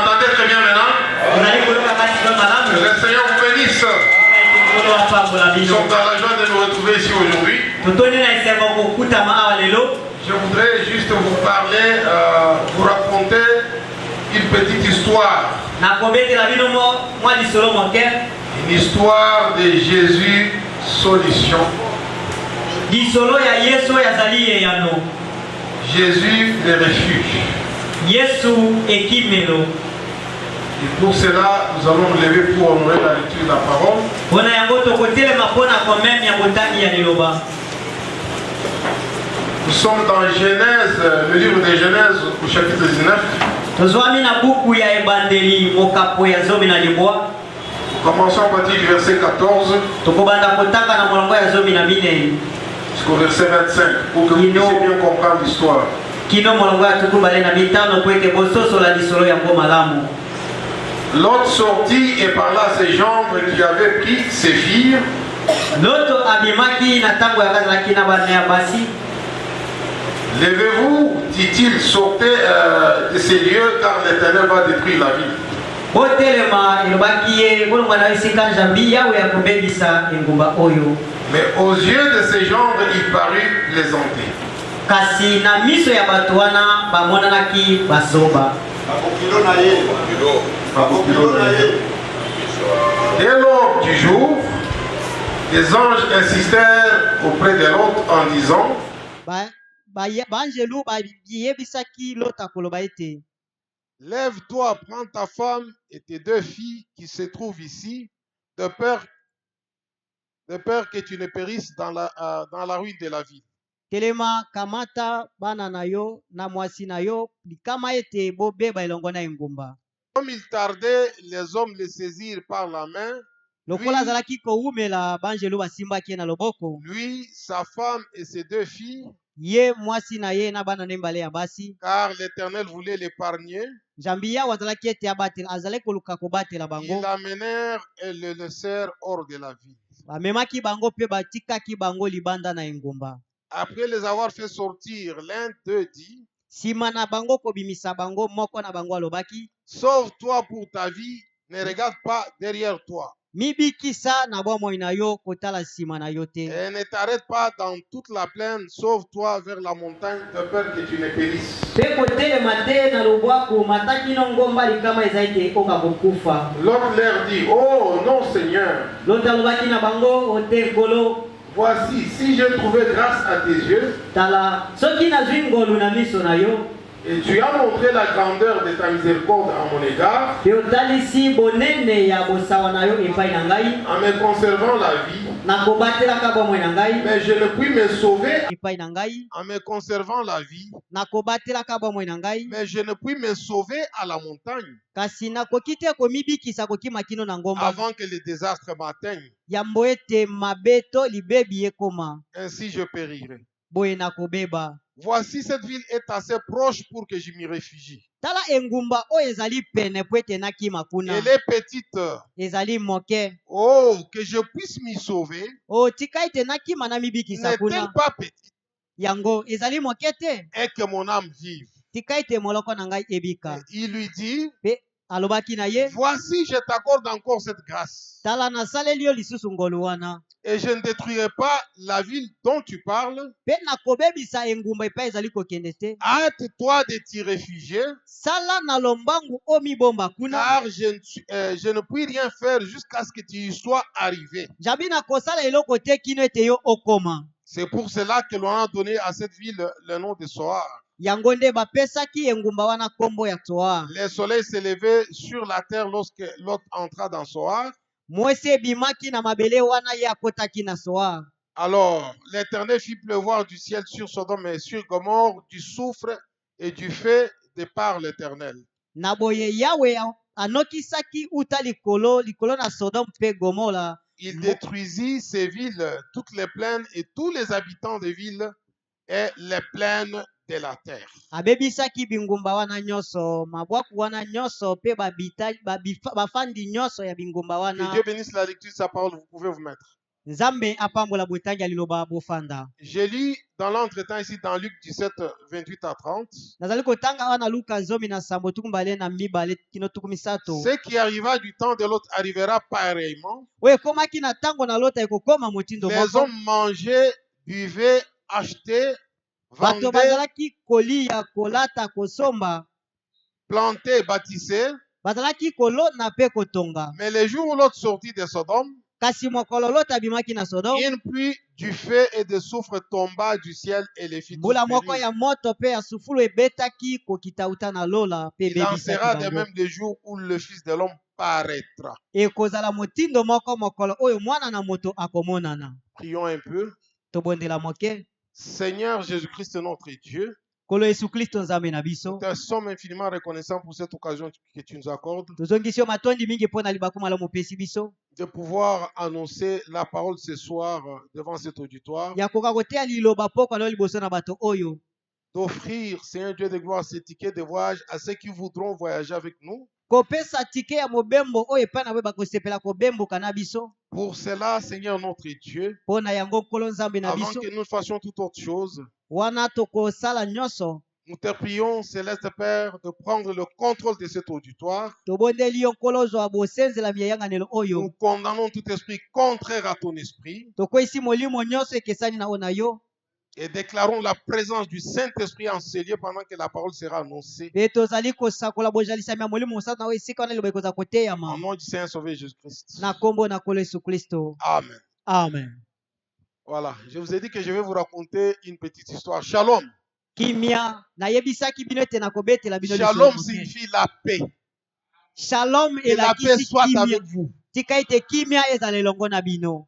m'entendez très bien maintenant? Que le Seigneur vous bénisse. Nous sommes dans la joie de nous retrouver ici aujourd'hui. Je voudrais juste vous parler, vous raconter une petite histoire. Une histoire de Jésus Solution. Jésus le refuge. Et pour cela, nous allons nous lever pour honorer la lecture de la parole. Nous sommes dans Genèse, le livre de Genèse au chapitre 19. Commençons à partir du verset 14 jusqu'au verset 25 pour que vous puissiez bien comprendre l'histoire. L'autre sortit et parla à ses gendres qui avaient pris ses filles. Levez-vous, dit-il, sortez de ces lieux car l'Éternel va détruire la ville. Mais aux yeux de ces gendres, il parut plaisanter. Dès l'aube du jour, les anges insistèrent auprès de l'autre en disant: lève-toi, prends ta femme et tes deux filles qui se trouvent ici, de peur que tu ne périsses dans la ruine de la ville. Comme il tardait, les hommes les saisirent par la main. Lui, sa femme et ses deux filles, car l'Éternel voulait l'épargner. Ils l'amenèrent et le laissèrent hors de la ville. Après les avoir fait sortir, l'un d'eux dit: sauve-toi pour ta vie, ne regarde pas derrière toi. Et ne t'arrête pas dans toute la plaine, sauve-toi vers la montagne, de peur que tu ne périsses. L'autre leur dit: oh non, Seigneur. Voici, si j'ai trouvé grâce à tes yeux, et tu as montré la grandeur de ta miséricorde à mon égard, en me conservant la vie, mais je ne puis me sauver en me conservant la vie, mais je ne puis me sauver à la montagne avant que le désastre m'atteigne. Ainsi je périrai. Voici, cette ville est assez proche pour que je m'y réfugie. Elle est petite. Oh, que je puisse m'y sauver. N'est-elle pas petite? Et que mon âme vive. Il lui dit: voici, je t'accorde encore cette grâce. Et je ne détruirai pas la ville dont tu parles. Hâte-toi de t'y réfugier, car je ne puis rien faire jusqu'à ce que tu y sois arrivé. C'est pour cela que l'on a donné à cette ville le nom de Soar. Le soleil s'est levé sur la terre lorsque Lot entra dans Soar. Alors l'Éternel fit pleuvoir du ciel sur Sodome et sur Gomorrhe du soufre et du feu de par l'Éternel. Il détruisit ces villes, toutes les plaines et tous les habitants des villes et les plaines de la terre. Que Dieu bénisse la lecture de sa parole, vous pouvez vous mettre. J'ai lu dans l'entretemps ici dans Luc 17, 28 à 30. Ce qui arriva du temps de l'autre arrivera pareillement. Les hommes mangeaient, buvaient, achetaient, vendaient, plantaient, bâtissaient. Mais les jours où l'autre sortit de Sodome, une pluie du feu et de soufre tomba du ciel et les fit tous périr. Il en sera de même le jour où le Fils de l'homme paraîtra. Prions un peu. Seigneur Jésus-Christ, notre Dieu, nous te sommes infiniment reconnaissants pour cette occasion que tu nous accordes de pouvoir annoncer la parole ce soir devant cet auditoire, d'offrir, Seigneur Dieu de gloire, ces tickets de voyage à ceux qui voudront voyager avec nous. Pour cela, Seigneur notre Dieu, avant que nous fassions toute autre chose, nous te prions, Céleste Père, de prendre le contrôle de cet auditoire. Nous condamnons tout esprit contraire à ton esprit et déclarons la présence du Saint-Esprit en ces lieux pendant que la parole sera annoncée. Au nom du Seigneur Sauveur Jésus-Christ. Amen. Amen. Voilà, je vous ai dit que je vais vous raconter une petite histoire. Shalom. Shalom signifie la paix. Shalom et la paix soit avec vous.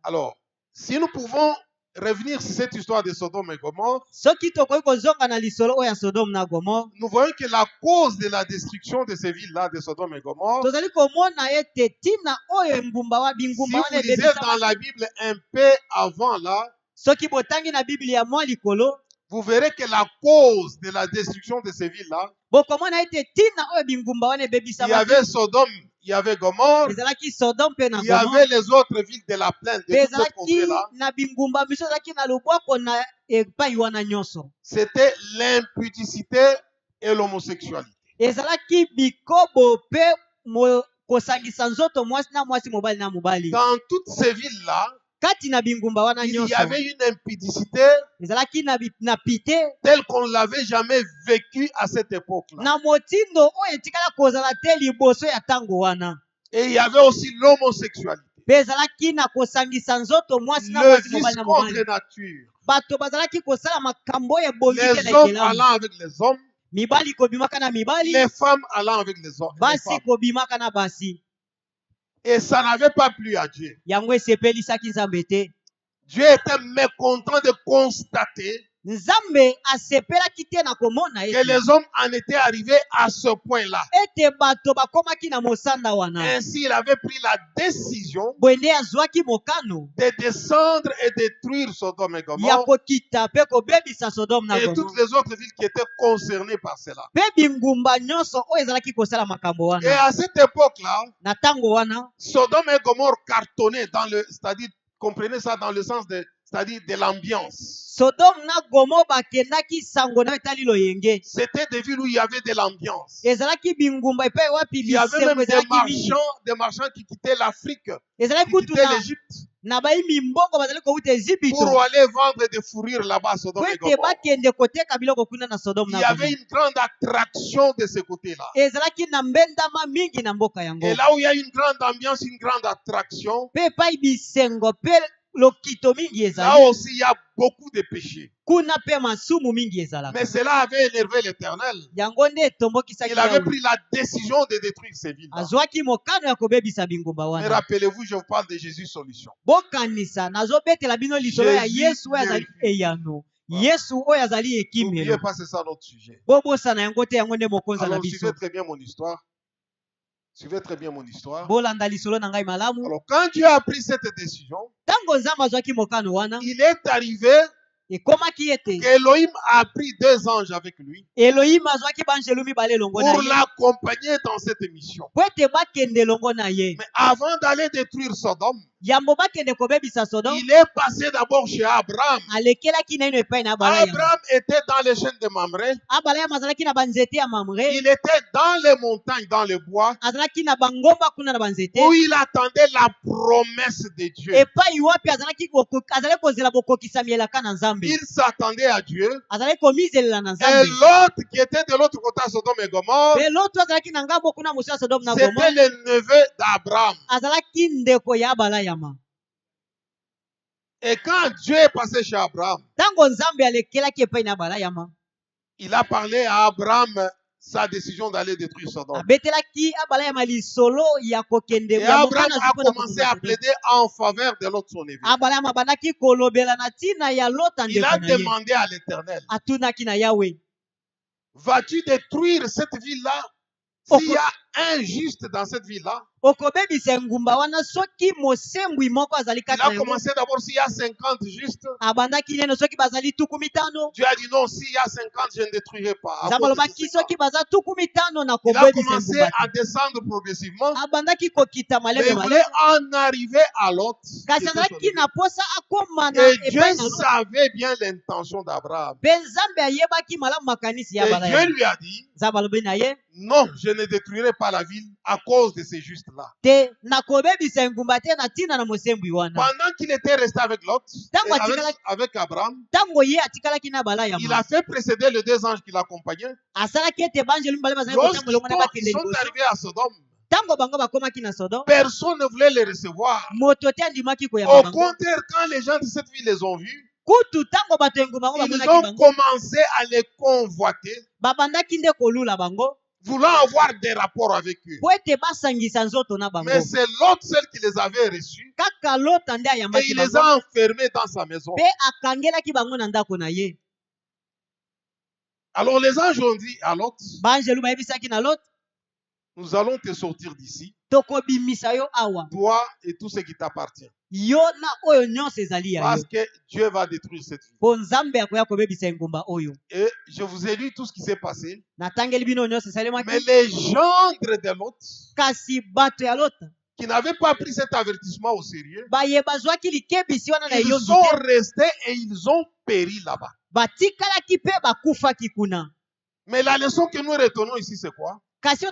Alors, si nous pouvons revenir sur cette histoire de Sodome et Gomorrhe, nous voyons que la cause de la destruction de ces villes-là, de Sodome et Gomorrhe, si vous lisez dans la Bible un peu avant là, vous verrez que la cause de la destruction de ces villes-là, il y avait Sodome, il y avait Gomorrhe, il y avait les autres villes de la plaine, de toute cette contrée-là. C'était l'impudicité et l'homosexualité. Dans toutes ces villes-là, il y avait une impudicité telle qu'on ne l'avait jamais vécue à cette époque-là. Et il y avait aussi l'homosexualité. Le vice contre nature. Les hommes allant avec les hommes. Les femmes allant avec les hommes. Et ça n'avait pas plu à Dieu. Dieu était mécontent de constater que les hommes en étaient arrivés à ce point-là. Ainsi, il avait pris la décision de descendre et détruire Sodome et Gomorrhe et toutes les autres villes qui étaient concernées par cela. Et à cette époque-là, Sodome et Gomorrhe cartonnaient dans le, c'est-à-dire, comprenez ça dans le sens de, c'est-à-dire de l'ambiance. C'était des villes où il y avait de l'ambiance. Il y avait même des marchands qui quittaient l'Afrique, qui quittaient l'Égypte, pour aller vendre des fourrures là-bas à Sodome et Gomorrhe. Il y avait une grande attraction de ce côté-là. Et là où il y a une grande ambiance, une grande attraction, là aussi il y a beaucoup de péchés. Mais cela avait énervé l'Éternel. Il avait pris la décision de détruire ces villes. Mais rappelez-vous, je vous parle de Jésus solution. N'oubliez pas, c'est ça notre sujet. Alors suivez très bien mon histoire. Suivez très bien mon histoire. Alors, quand Dieu a pris cette décision, il est arrivé qu'Elohim a pris 2 anges avec lui pour l'accompagner dans cette mission. Mais avant d'aller détruire Sodome, il est passé d'abord chez Abraham. Abraham était dans les chaînes de Mamré. Il était dans les montagnes, dans le bois, où il attendait la promesse de Dieu. Il s'attendait à Dieu. Et l'autre qui était de l'autre côté à Sodome et Gomorrhe, c'était le neveu d'Abraham. Et quand Dieu est passé chez Abraham, il a parlé à Abraham sa décision d'aller détruire Sodome. Et Abraham a commencé à plaider en faveur de l'autre son neveu. Il a demandé à l'Éternel, vas-tu détruire cette ville-là s'il y a un juste dans cette ville-là? Il a commencé d'abord s'il y a 50 justes. Dieu a dit non, s'il y a 50, je ne détruirai pas. Il a commencé à descendre progressivement. Mais il voulait en arriver à l'autre. Et Dieu savait bien l'intention d'Abraham. Et Dieu lui a dit, non, je ne détruirai pas la ville à cause de ces justes-là. Pendant qu'il était resté avec Lot, avec Abraham, il a fait précéder les 2 anges qui l'accompagnaient. Lorsqu'ils sont arrivés à Sodome, personne ne voulait les recevoir. Au contraire, quand les gens de cette ville les ont vus, ils ont commencé à les convoiter, voulant avoir des rapports avec eux. Mais c'est l'autre seul qui les avait reçus. Et il les a enfermés dans sa maison. Alors les anges ont dit à Lot, nous allons te sortir d'ici, toi et tout ce qui t'appartient. Parce que Dieu va détruire cette ville. Et je vous ai lu tout ce qui s'est passé. Mais les gendres de Lot, qui n'avaient pas pris cet avertissement au sérieux, ils sont restés et ils ont péri là-bas. Mais la leçon que nous retenons ici, c'est quoi? Dieu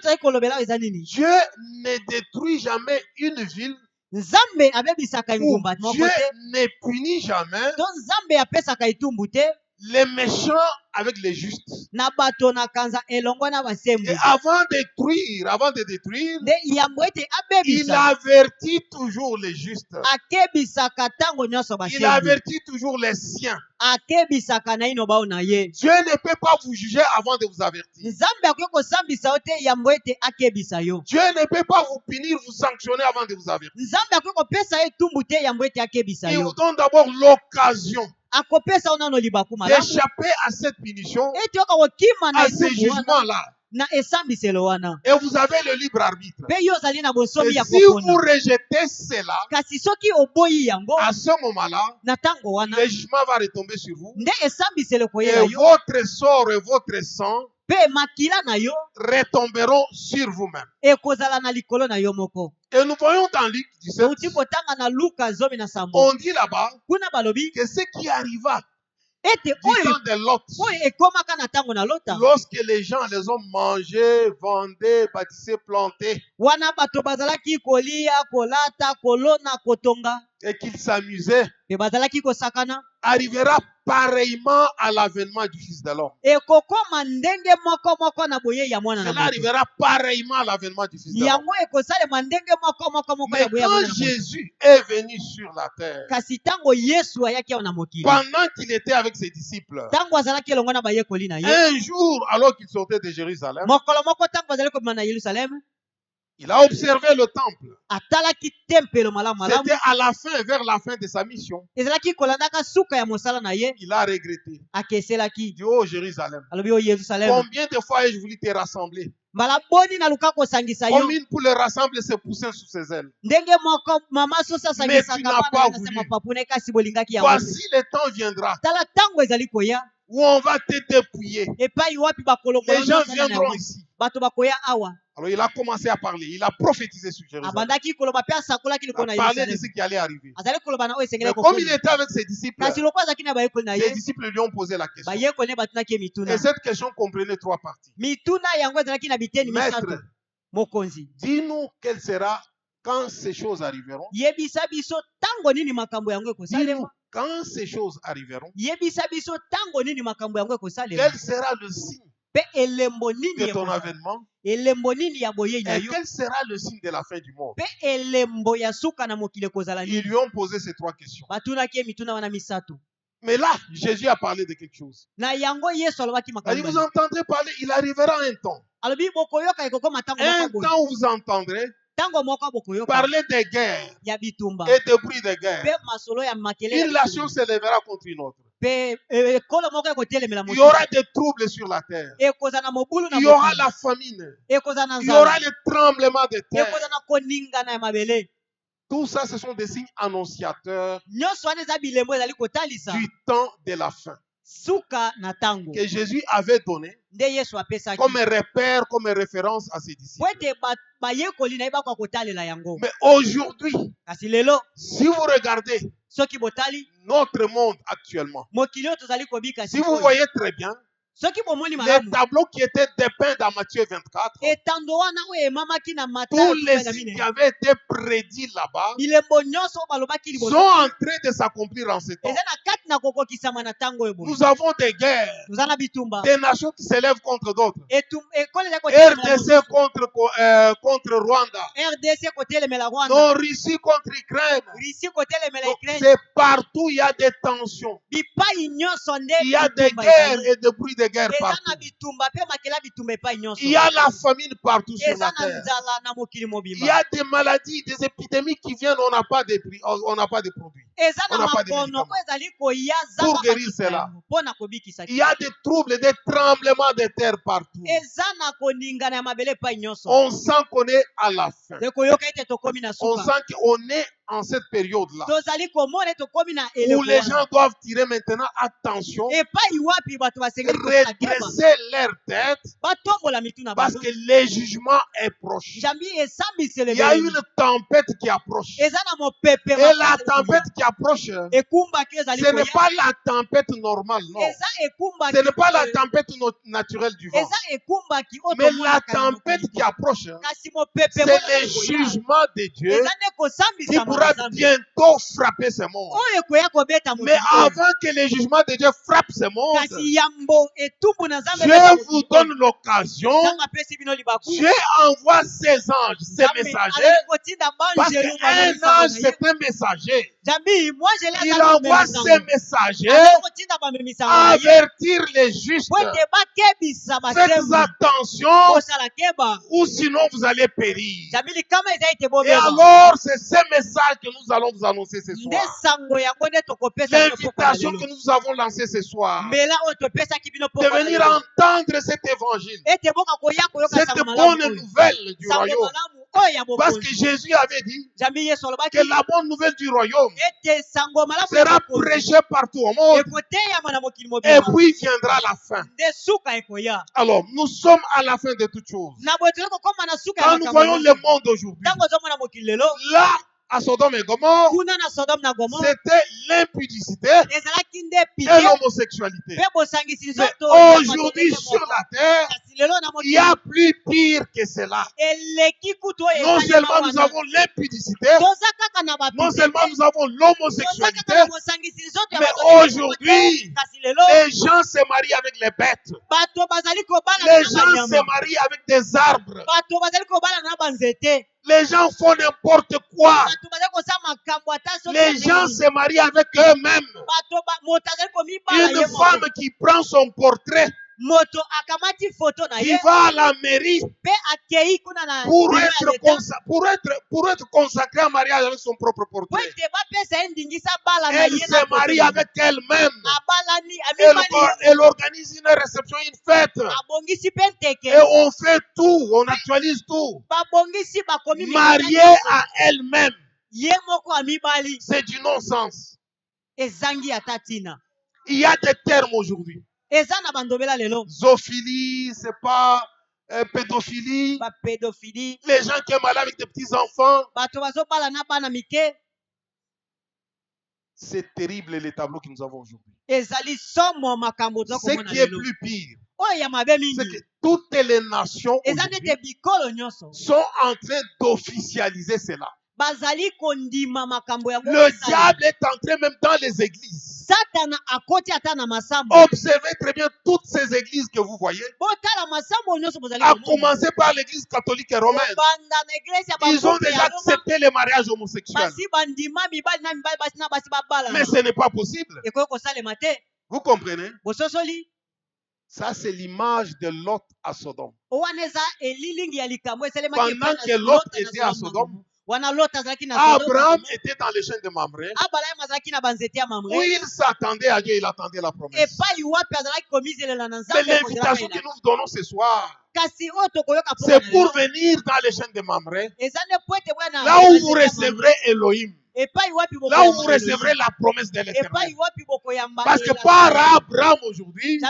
ne détruit jamais une ville. Dieu ne punit jamais les méchants avec les justes. Et avant de détruire, il avertit toujours les justes. Il avertit toujours les siens. Dieu ne peut pas vous juger avant de vous avertir. Dieu ne peut pas vous punir, vous sanctionner avant de vous avertir. Il vous donne d'abord l'occasion d'échapper à cette punition, à ces jugements-là. Et vous avez le libre arbitre. Et si vous rejetez cela, à ce moment-là, le jugement va retomber sur vous. Et votre sort et votre sang retomberont sur vous-même. Et nous voyons dans Luc 17, on dit là-bas que ce qui arriva du temps de Lot, lorsque les gens les ont mangés, vendés, bâtissés, plantés, et qu'ils s'amusaient, arrivera pareillement à l'avènement du Fils de l'homme. Cela arrivera pareillement à l'avènement du Fils de l'homme. Mais quand Jésus est venu sur la terre, pendant qu'il était avec ses disciples, un jour, alors qu'il sortait de Jérusalem, il a observé le temple. C'était à la fin, vers la fin de sa mission. Il a regretté. Il dit, oh Jérusalem, combien de fois ai-je voulu te rassembler Comme une poule rassemble ses poussins sous ses ailes. Mais tu n'as pas voulu. Voici le temps viendra où on va te dépouiller. Les gens viendront ici. Alors il a commencé à parler. Il a prophétisé sur Jérusalem. Il a parlé de ce qui allait arriver. Mais comme il était avec ses disciples lui ont posé la question. Et cette question comprenait trois parties. Maître, dis-nous quel sera quand ces choses arriveront. Dis-nous quand ces choses arriveront. Quel sera le signe de ton avènement? Et quel sera le signe de la fin du monde? Ils lui ont posé ces trois questions. Mais là, Jésus a parlé de quelque chose. Il dit, vous entendrez parler, il arrivera un temps. Un temps où vous entendrez parler des guerres et des bruits de guerre. Une nation se lèvera contre une autre. Il y aura des troubles sur la terre. Il y aura la famine. Il y aura les tremblements de terre. Tout ça, ce sont des signes annonciateurs du temps de la fin que Jésus avait donné comme un repère, comme une référence à ses disciples. Mais aujourd'hui, si vous regardez notre monde actuellement, si vous voyez très bien, les tableaux qui étaient dépeints dans Matthieu 24, tous les signes qui avaient été prédits là-bas sont en train de s'accomplir en ce temps. Nous avons des guerres, des nations qui s'élèvent contre d'autres. RDC contre Rwanda. Non, Russie contre Ukraine. C'est partout, il y a des tensions. Il y a des guerres et des bruits de guerre partout. Il y a la famine partout sur la terre. Il y a des maladies, des épidémies qui viennent, on n'a pas de produits. On n'a pas de médicaments pour guérir cela. Il y a des troubles, des tremblements de terre partout. On sent qu'on est à la fin. On sent qu'on est en cette période-là où les gens doivent tirer maintenant attention, redresser leur tête parce que le jugement est proche. Il y a une tempête qui approche. Et la tempête qui approche, ce n'est pas la tempête normale, non. Ce n'est pas la tempête naturelle du vent. Mais la tempête qui approche, c'est le jugement de Dieu qui pourra bientôt frapper ce monde. Mais avant que le jugement de Dieu frappe ce monde, Dieu vous donne l'occasion. Dieu envoie ses anges, ses messagers. Parce qu'un ange, c'est un messager. Il envoie ses messagers à avertir les justes. Faites attention ou sinon vous allez périr. Et alors, c'est ce message que nous allons vous annoncer ce soir. L'invitation que nous avons lancée ce soir, de venir entendre cet évangile, cette bonne nouvelle du royaume. Parce que Jésus avait dit que la bonne nouvelle du royaume sera prêchée partout au monde. Et puis viendra la fin. Alors, nous sommes à la fin de toutes choses. Quand nous voyons le monde aujourd'hui, là, à Sodome et Gomorrhe, c'était l'impudicité et l'homosexualité. Mais aujourd'hui, sur la terre, il y a plus pire que cela. Non seulement nous avons l'impudicité, non seulement nous avons l'homosexualité, mais aujourd'hui, les gens se marient avec les bêtes. Les gens se marient avec des arbres. Les gens font n'importe quoi. Les gens se marient avec eux-mêmes. Une femme qui prend son portrait qui va à la mairie pour être consacré en mariage avec son propre portrait. Elle se marie avec elle-même. Elle organise une réception, une fête. Et on fait tout, on actualise tout. Mariée à elle-même. C'est du non-sens. Il y a des termes aujourd'hui. Zoophilie, c'est pas pédophilie. Les gens qui aiment aller avec des petits-enfants. C'est terrible les tableaux que nous avons aujourd'hui. Ce qui est plus pire, c'est que toutes les nations sont en train d'officialiser cela. Le diable est entré même dans les églises. Observez très bien toutes ces églises que vous voyez. À commencer par l'église catholique et romaine. Ils ont déjà accepté les mariages homosexuels. Mais ce n'est pas possible. Vous comprenez? Ça, c'est l'image de Lot à Sodome. Pendant que Lot était à Sodome, Abraham était dans les chaînes de Mamré. Où il s'attendait à Dieu, il attendait la promesse. C'est l'invitation que nous donnons ce soir. C'est pour venir dans les chaînes de Mamré. Là où vous recevrez Elohim. Là où vous recevrez la promesse de l'Éternel. Parce que par Abraham aujourd'hui,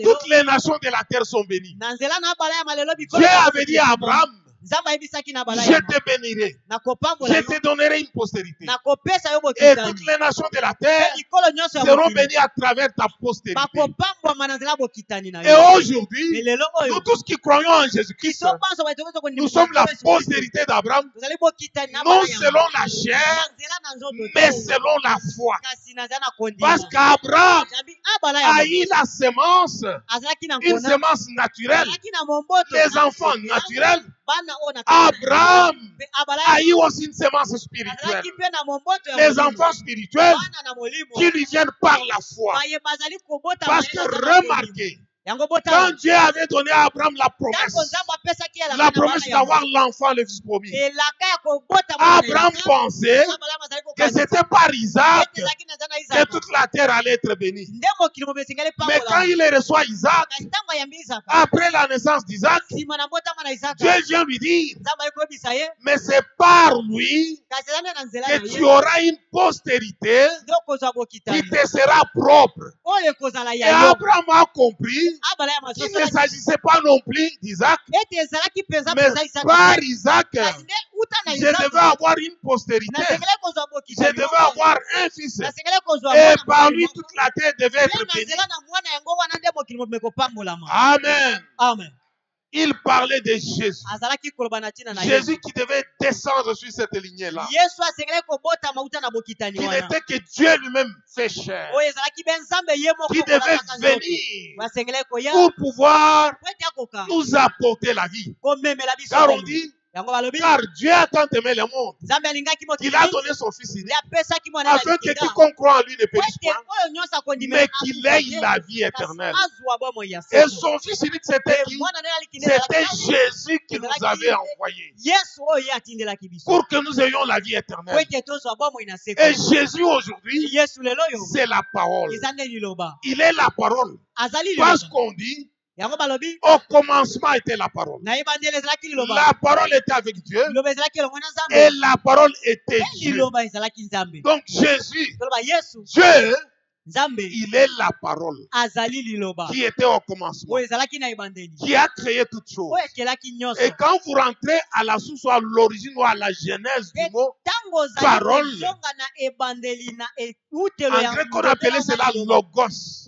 toutes les nations de la terre sont bénies. Dieu avait dit à Abraham, je te bénirai. Je te donnerai une postérité. Et toutes les nations de la terre seront bénies à travers ta postérité. Et aujourd'hui, nous tous qui croyons en Jésus-Christ, nous sommes la postérité d'Abraham, non selon la chair, mais selon la foi. Parce qu'Abraham a eu la semence, une semence naturelle, les enfants naturels. Abraham a eu aussi une semence spirituelle. Les enfants spirituels qui lui viennent par la foi. Parce que remarquez, quand Dieu avait donné à Abraham la promesse d'avoir l'enfant le fils promis, Abraham pensait que c'était par Isaac que toute la terre allait être bénie. Mais quand il reçoit Isaac, après la naissance d'Isaac, Dieu vient lui dire, mais c'est par lui que tu auras une postérité qui te sera propre. Et Abraham a compris qu'il ne s'agissait pas non plus d'Isaac, mais par Isaac, je devais avoir une postérité. Je devais avoir un fils. Et par lui, toute la terre devait être bénie. Amen. Il parlait de Jésus. Jésus qui devait descendre sur cette lignée-là. Qui n'était que Dieu lui-même fait chair. Qui devait venir pour pouvoir nous apporter la vie. Car on dit, car Dieu a tant aimé le monde qu'il a donné son fils unique afin que quiconque croit en lui ne périsse pas, mais qu'il ait la vie éternelle. Et son fils unique, c'était qui? C'était Jésus qui nous avait envoyé pour que nous ayons la vie éternelle. Et Jésus aujourd'hui, c'est la parole. Il est la parole. Parce qu'on dit, au commencement était la parole. La parole était avec Dieu. Et la parole était Dieu. Donc Jésus, Dieu, il est la parole qui était au commencement, qui a créé toutes choses. Et quand vous rentrez à la source ou à l'origine ou à la genèse du mot parole, en grec on appelait cela logos.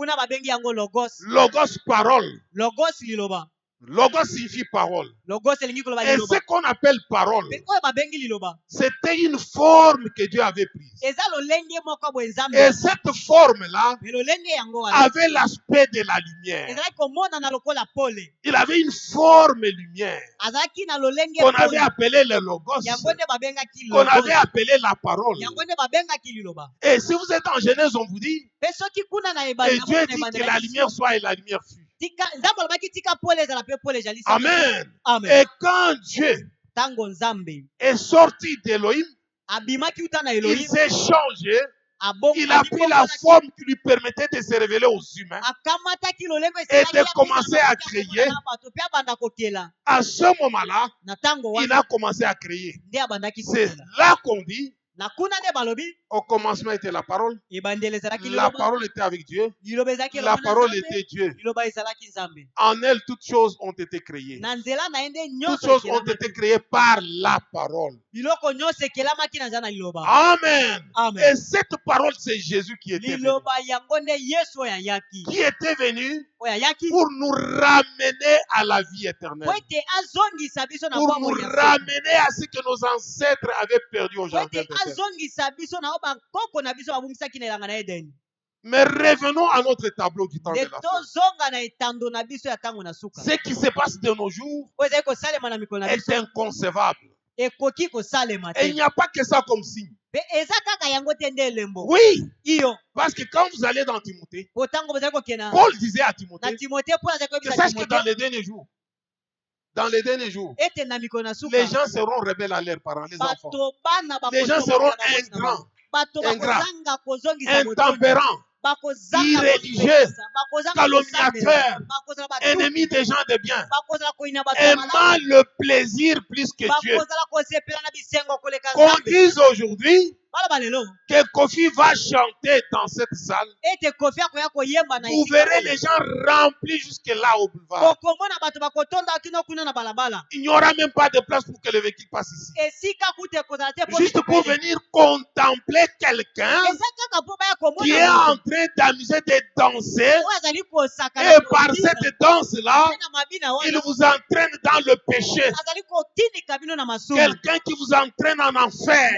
Logos, parole. Logos signifie parole. Et ce qu'on appelle parole, c'était une forme que Dieu avait prise. Et cette forme-là avait l'aspect de la lumière. Il avait une forme lumière qu'on avait appelé le logos, qu'on avait appelé la parole. Et si vous êtes en Genèse, on vous dit, et Dieu dit que la lumière soit et la lumière fut. Amen. Et quand Dieu est sorti d'Élohim, il s'est changé. Il a pris la forme qui lui permettait de se révéler aux humains et de commencer à créer. À ce moment-là, il a commencé à créer. C'est là qu'on dit, au commencement était la parole. La parole était avec Dieu. La parole était Dieu. En elle, toutes choses ont été créées. Toutes choses ont été créées par la parole. Amen. Et cette parole, c'est Jésus qui était venu. Qui était venu pour nous ramener à la vie éternelle. Pour nous ramener à ce que nos ancêtres avaient perdu au jardin d'Éden. Mais revenons à notre tableau du temps de la fin. Ce qui se passe de nos jours est inconcevable. Et il n'y a pas que ça comme signe. Oui, parce que quand vous allez dans Timothée, Paul disait à Timothée, que sache que dans les derniers jours, les gens seront rebelles à leurs parents, les enfants. Les gens seront ingrats, intempérants, irréligieux, calomniateurs, ennemis des gens de bien, aimant le plaisir plus que Dieu. Qu'on dise aujourd'hui que Kofi va chanter dans cette salle, vous verrez les gens remplis jusque là au boulevard. Il n'y aura même pas de place pour que le véhicule passe ici. Juste pour venir contempler quelqu'un qui est en train d'amuser, de danser, et par cette danse-là, il vous entraîne dans le péché. Quelqu'un qui vous entraîne en enfer.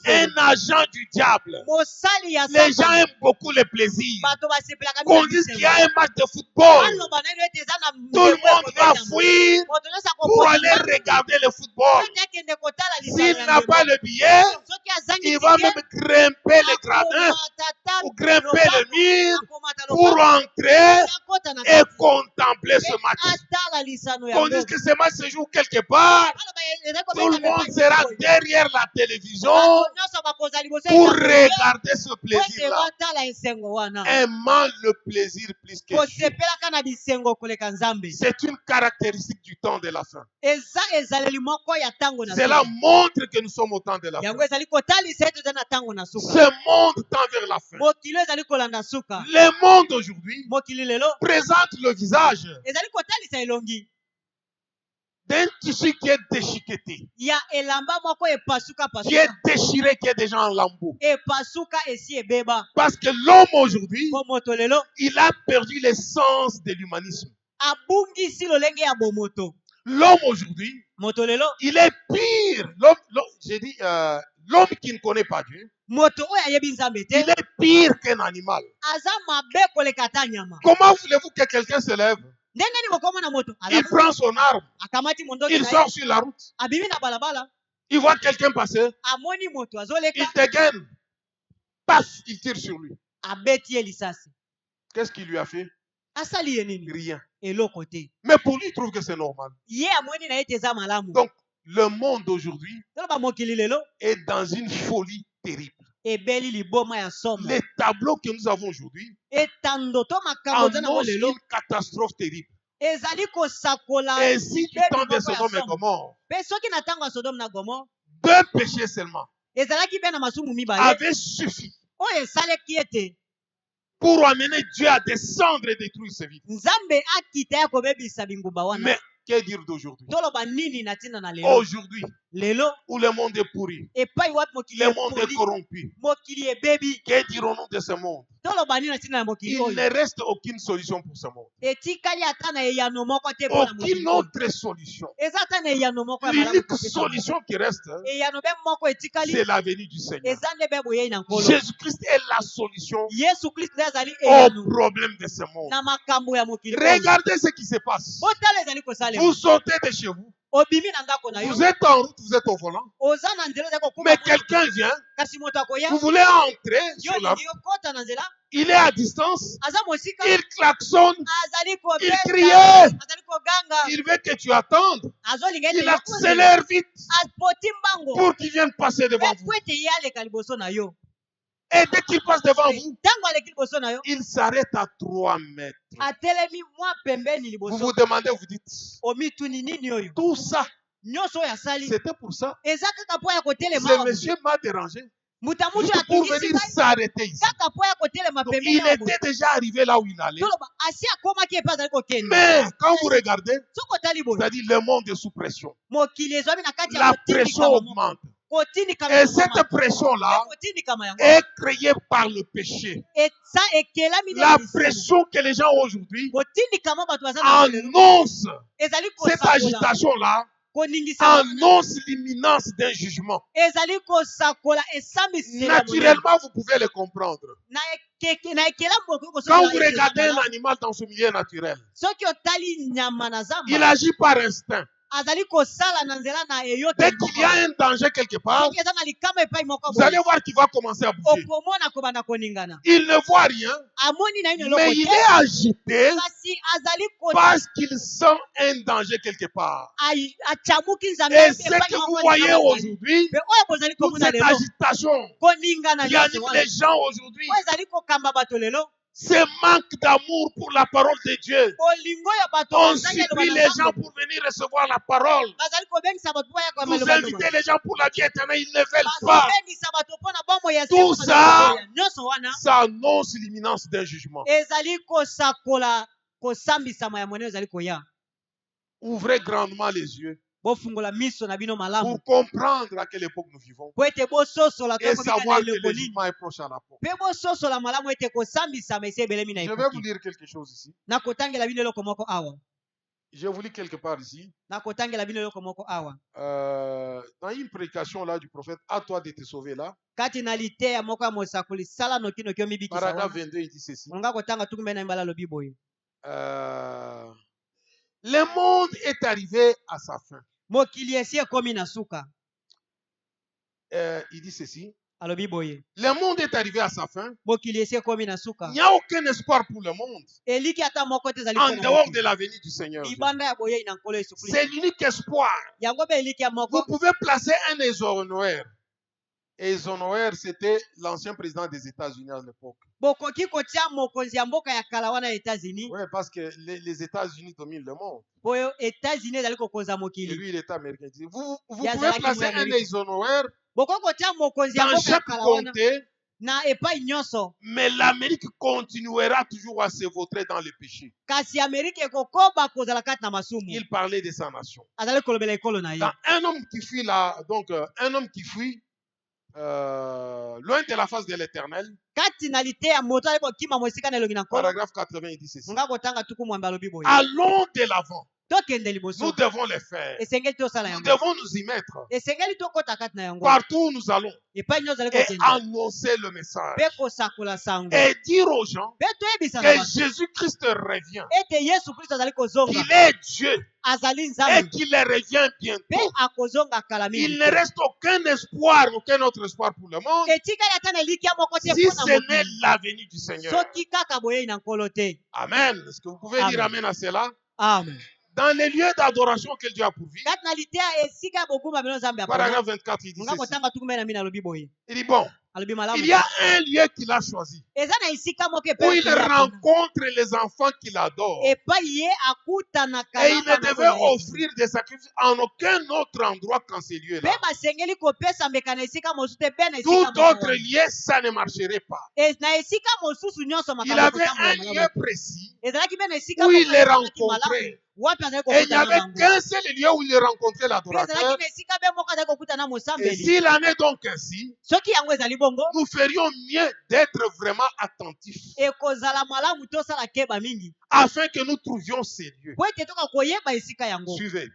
Un agent du diable. Les gens aiment beaucoup le plaisir. Qu'on dise qu'il y a un match de football, tout le monde va fuir pour aller regarder le football. S'il n'a pas le billet, il va même grimper les gradins ou grimper le mur pour entrer et contempler ce match. Qu'on dise que ce match se joue quelque part, tout le monde sera derrière la télévision pour regarder ce plaisir-là, aimant le plaisir plus que Dieu. C'est une caractéristique du temps de la fin. Cela montre que nous sommes au temps de la fin. Ce monde tend vers la fin. Le monde aujourd'hui présente le visage d'un tissu qui est déchiqueté, qui est déchiré, qui est déjà en lambeaux. Parce que l'homme aujourd'hui, il a perdu l'essence de l'humanisme. L'homme aujourd'hui, il est pire. L'homme qui ne connaît pas Dieu, il est pire qu'un animal. Comment voulez-vous que quelqu'un se lève? Il prend son arme, il sort sur la route, il voit quelqu'un passer, il dégaine, paf, il tire sur lui. Qu'est-ce qu'il lui a fait? Rien. Mais pour lui, il trouve que c'est normal. Donc, le monde aujourd'hui est dans une folie terrible. Les tableaux que nous avons aujourd'hui annoncent une catastrophe terrible. Et si du temps de Sodome et Gomorrhe, 2 péchés seulement avaient suffi pour amener Dieu à descendre et détruire ce vide. Mais que dire d'aujourd'hui? Aujourd'hui, où le monde est pourri, le monde est corrompu, que dirons-nous de ce monde? Il ne reste aucune solution pour ce monde. Aucune autre solution. L'unique solution qui reste, c'est la venue du Seigneur. Jésus-Christ est la solution au problème de ce monde. Regardez ce qui se passe. Vous sortez de chez vous. Vous êtes en route, vous êtes au volant. Mais quelqu'un vient. Vous voulez entrer sur la route. Il est à distance. Il klaxonne. Il criait. Il veut que tu attendes. Il accélère vite pour qu'il vienne passer devant vous. Et dès qu'il passe devant vous, il s'arrête à 3 mètres. Vous vous demandez, vous dites, tout ça, c'était pour ça. Ce monsieur m'a dérangé. Juste pour venir s'arrêter ici. Donc, il était déjà arrivé là où il allait. Mais quand vous regardez, c'est-à-dire le monde est sous pression. La pression augmente. Et cette pression-là est créée par le péché. La pression que les gens aujourd'hui annoncent, cette agitation-là, annonce l'imminence d'un jugement. Naturellement, vous pouvez le comprendre. Quand vous regardez un animal dans ce milieu naturel, il agit par instinct. Dès qu'il y a un danger quelque part, vous allez voir qu'il va commencer à bouger. Il ne voit rien, mais il est agité parce qu'il sent un danger quelque part. Et ce que vous voyez aujourd'hui, toute cette agitation qui anime les gens aujourd'hui, ce manque d'amour pour la parole de Dieu. On supplie les gens pour venir recevoir la parole. Vous invitez les gens pour la vie éternelle, ils ne veulent pas. Tout ça, ça annonce l'imminence d'un jugement. Ouvrez grandement les yeux pour comprendre à quelle époque nous vivons et savoir que le jugement est proche à la porte. Je vais vous lire quelque chose ici. J'ai voulu quelque part ici. Dans une prédication là du prophète, à toi de te sauver là. Paragraphe 22, il dit ceci. Le monde est arrivé à sa fin. Il dit ceci. Le monde est arrivé à sa fin. Il n'y a aucun espoir pour le monde en dehors de la venue du Seigneur. C'est l'unique espoir. Vous pouvez placer un Eisenhower. Eisenhower, c'était l'ancien président des États-Unis à l'époque. Oui, parce que les États-Unis dominent le monde. Et lui, il est américain. Vous pouvez placer un Eisenhower dans chaque comté, mais l'Amérique continuera toujours à se vautrer dans le péché. Il parlait de sa nation. Dans un homme qui fuit là, donc un homme qui fuit loin de la face de l'Éternel. Paragraphe 80, il dit ceci. Allons de l'avant. Nous devons le faire. Nous devons nous y mettre. Partout où nous allons. Et annoncer le message. Et dire aux gens que Jésus-Christ revient. Qu'il est Dieu. Et qu'il revient bientôt. Il ne reste aucun espoir, aucun autre espoir pour le monde, si ce n'est la venue du Seigneur. Amen. Est-ce que vous pouvez dire amen à cela? Amen. Dans les lieux d'adoration que Dieu a pourvu. Paragraphe 24, il dit ceci. Il dit bon, il y a un lieu qu'il a choisi où il rencontre les enfants qu'il adore. Et il ne devait offrir des sacrifices en aucun autre endroit qu'en ces lieux-là. Tout autre lieu, ça ne marcherait pas. Il avait un lieu précis où il les rencontrait. Et il n'y avait qu'un seul lieu où il rencontrait l'adorateur. Et s'il en est donc ainsi, nous ferions mieux d'être vraiment attentifs afin que nous trouvions ces lieux. Suivez.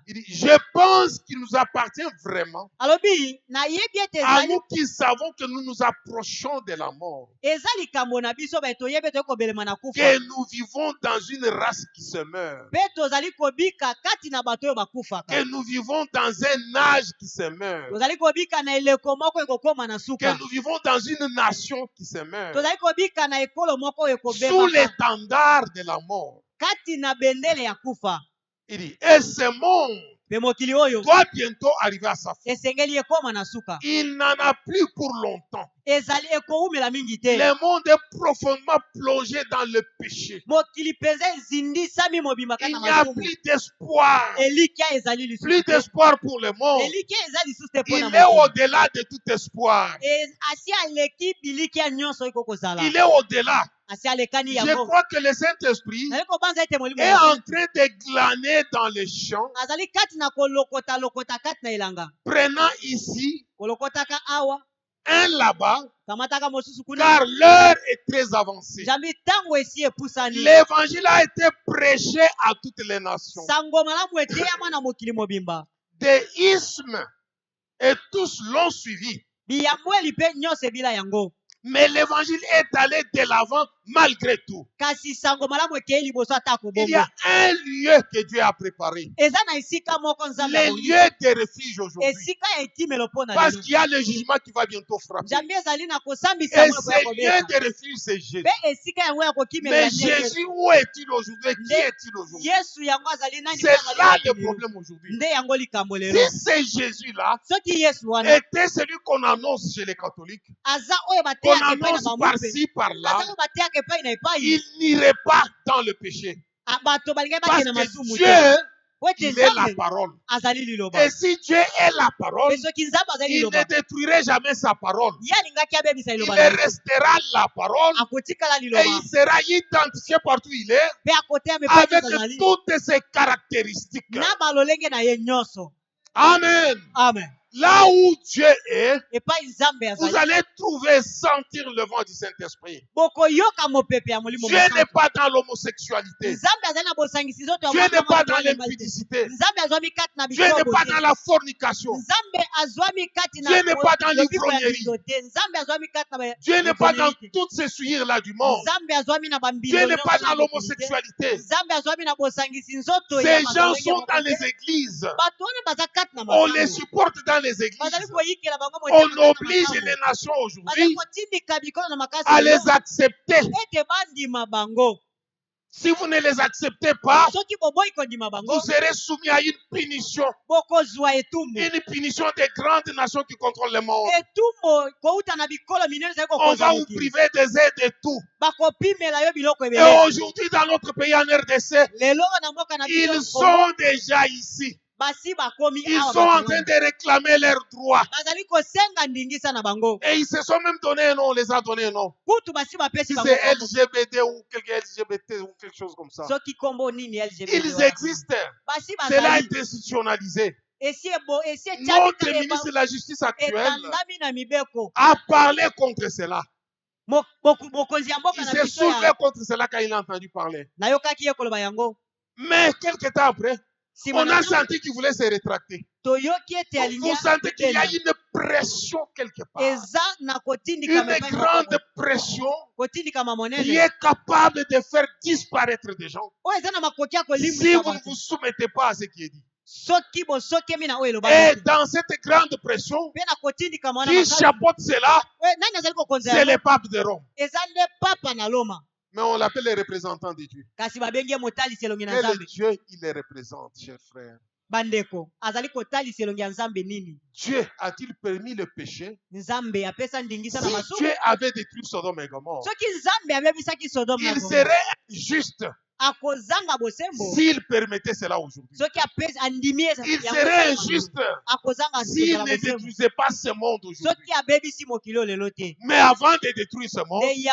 Il dit, je pense qu'il nous appartient vraiment à nous qui savons que nous nous approchons de la mort, que nous vivons dans une race qui se meurt, que nous vivons dans un âge qui se meurt, que nous vivons dans une nation qui se meurt, sous l'étendard de la mort. Il dit, et ce monde doit bientôt arriver à sa fin. Il n'en a plus pour longtemps. Le monde est profondément plongé dans le péché. Il n'y a plus d'espoir. Plus d'espoir pour le monde. Il est au-delà de tout espoir. Il est au-delà. Je crois que le Saint-Esprit est en train de glaner dans les champs, prenant ici un là-bas, car l'heure est très avancée. L'évangile a été prêché à toutes les nations. Des isthmes et tous l'ont suivi. Mais l'évangile est allé de l'avant malgré tout. Il y a un lieu que Dieu a préparé. Les lieux de refuge aujourd'hui. Parce qu'il y a le jugement qui va bientôt frapper. Et ce lieu de refuge, c'est Jésus. Mais Jésus, où est-il aujourd'hui? Qui est-il aujourd'hui? C'est là le problème aujourd'hui. Si c'est Jésus-là était celui qu'on annonce chez les catholiques, qu'on annonce par-ci, par-là, il n'irait pas dans le péché. Parce que Dieu, il est la parole. Et si Dieu est la parole, il ne détruirait jamais sa parole. Il restera la parole et il sera identifié partout où il est avec toutes ses caractéristiques. Amen. Amen. Là où Dieu est, vous allez trouver, sentir le vent du Saint-Esprit. Dieu n'est pas dans l'homosexualité. Dieu n'est pas dans l'impudicité. Dieu n'est pas dans la fornication. Dieu n'est pas dans l'ivrognerie. Dieu n'est pas dans toutes ces souillures-là du monde. Dieu n'est pas dans l'homosexualité. Ces gens sont dans les églises. On les supporte dans les églises. On oblige les nations aujourd'hui à les accepter. Si vous ne les acceptez pas, vous serez soumis à une punition. Une punition des grandes nations qui contrôlent le monde. On va vous priver des aides et tout. Et aujourd'hui, dans notre pays en RDC, ils sont déjà ici. Ils sont en train de réclamer leurs droits. Et ils se sont même donné un nom, on les a donné un nom. Si c'est LGBT ou LGBT ou quelque chose comme ça. Ils existent. Cela a été institutionnalisé. Notre ministre de la Justice actuelle a parlé contre cela. Il s'est soulevé contre cela quand il a entendu parler. Mais quelques temps après, on a senti qu'il voulait se rétracter. Vous sentez qu'il y a une pression quelque part. Une grande pression qui est capable de faire disparaître des gens. Si vous ne vous soumettez pas à ce qui est dit. Et dans cette grande pression, qui chapeaute cela, c'est le pape de Rome. Mais on l'appelle les représentants de Dieu. Quel Dieu il les représente, chers frères? Dieu a-t-il permis le péché? Si Dieu avait détruit Sodome et Gomorrhe, il serait juste s'il permettait cela aujourd'hui. Il serait injuste s'il ne détruisait pas ce monde aujourd'hui. Mais avant de détruire ce monde, il y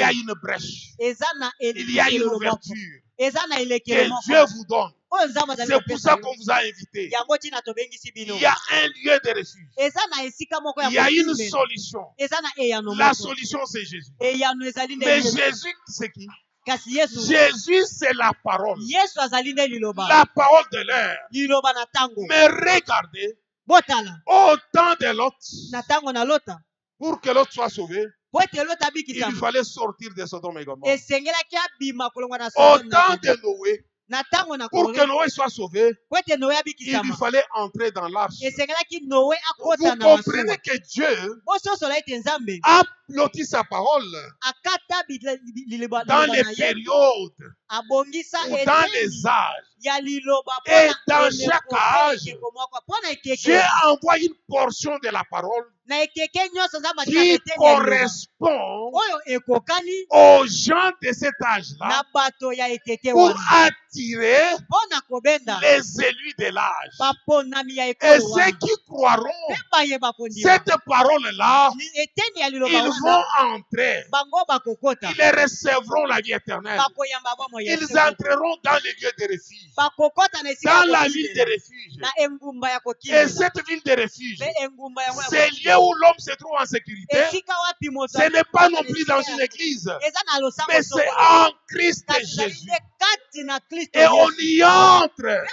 a une brèche. Il y a une ouverture que Dieu vous donne. C'est pour ça qu'on vous a invité. Il y a un lieu de refuge. Il y a une solution. La solution, c'est Jésus. Mais Jésus, c'est qui? Jésus, c'est la parole. La parole de l'air. Mais regardez, au temps de Lot, pour que Lot soit sauvé, il fallait sortir de Sodome et Gomorrhe. Au temps de Noé, pour que Noé soit sauvé, il lui fallait entrer dans l'arche. Vous comprenez que Dieu a loti sa parole dans les périodes ou dans les âges. Et dans chaque âge, Dieu envoie une portion de la parole qui correspond aux gens de cet âge-là pour attirer les élus de l'âge. Et ceux qui croiront cette parole-là, ils vont entrer. Ils recevront la vie éternelle. Ils entreront dans les lieux de refuge, dans la ville de refuge. Et cette ville de refuge, c'est lieu où l'homme se trouve en sécurité. Ce n'est pas non plus dans une église, mais c'est en Christ Jésus. Et on y entre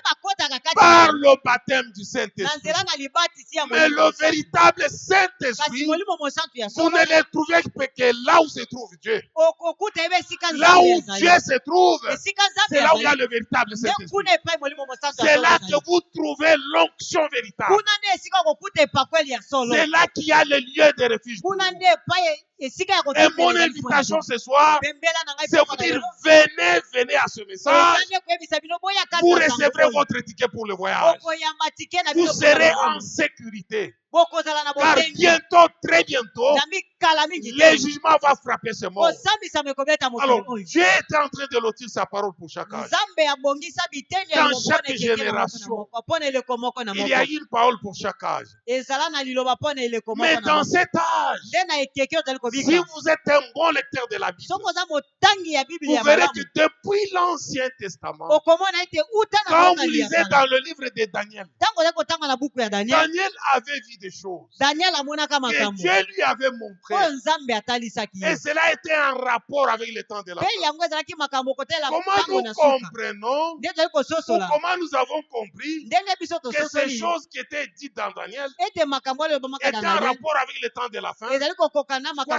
par le baptême du Saint-Esprit. Mais le véritable Saint-Esprit, vous ne le trouvez que là où se trouve Dieu. Là où Dieu se trouve, c'est là où il y a le véritable Saint-Esprit. C'est là que vous trouvez l'onction véritable. C'est là qu'il y a le lieu de refuge. Et mon invitation ce soir, c'est vous dire, venez à ce message. Vous recevrez votre ticket pour le voyage. Vous serez en sécurité. Car bientôt, très bientôt, le jugement va frapper ce monde. Alors, Dieu est en train de lotir sa parole pour chaque âge. Dans chaque génération, il y a une parole pour chaque âge. Mais dans cet âge, si vous êtes un bon lecteur de la Bible, vous verrez que depuis l'Ancien Testament, quand vous lisez dans le livre de Daniel, Daniel avait vu des choses que Dieu lui avait montré. Et cela était en rapport avec le temps de la fin. Comment nous comprenons, ou comment nous avons compris que ces choses qui étaient dites dans Daniel étaient en rapport avec le temps de la fin?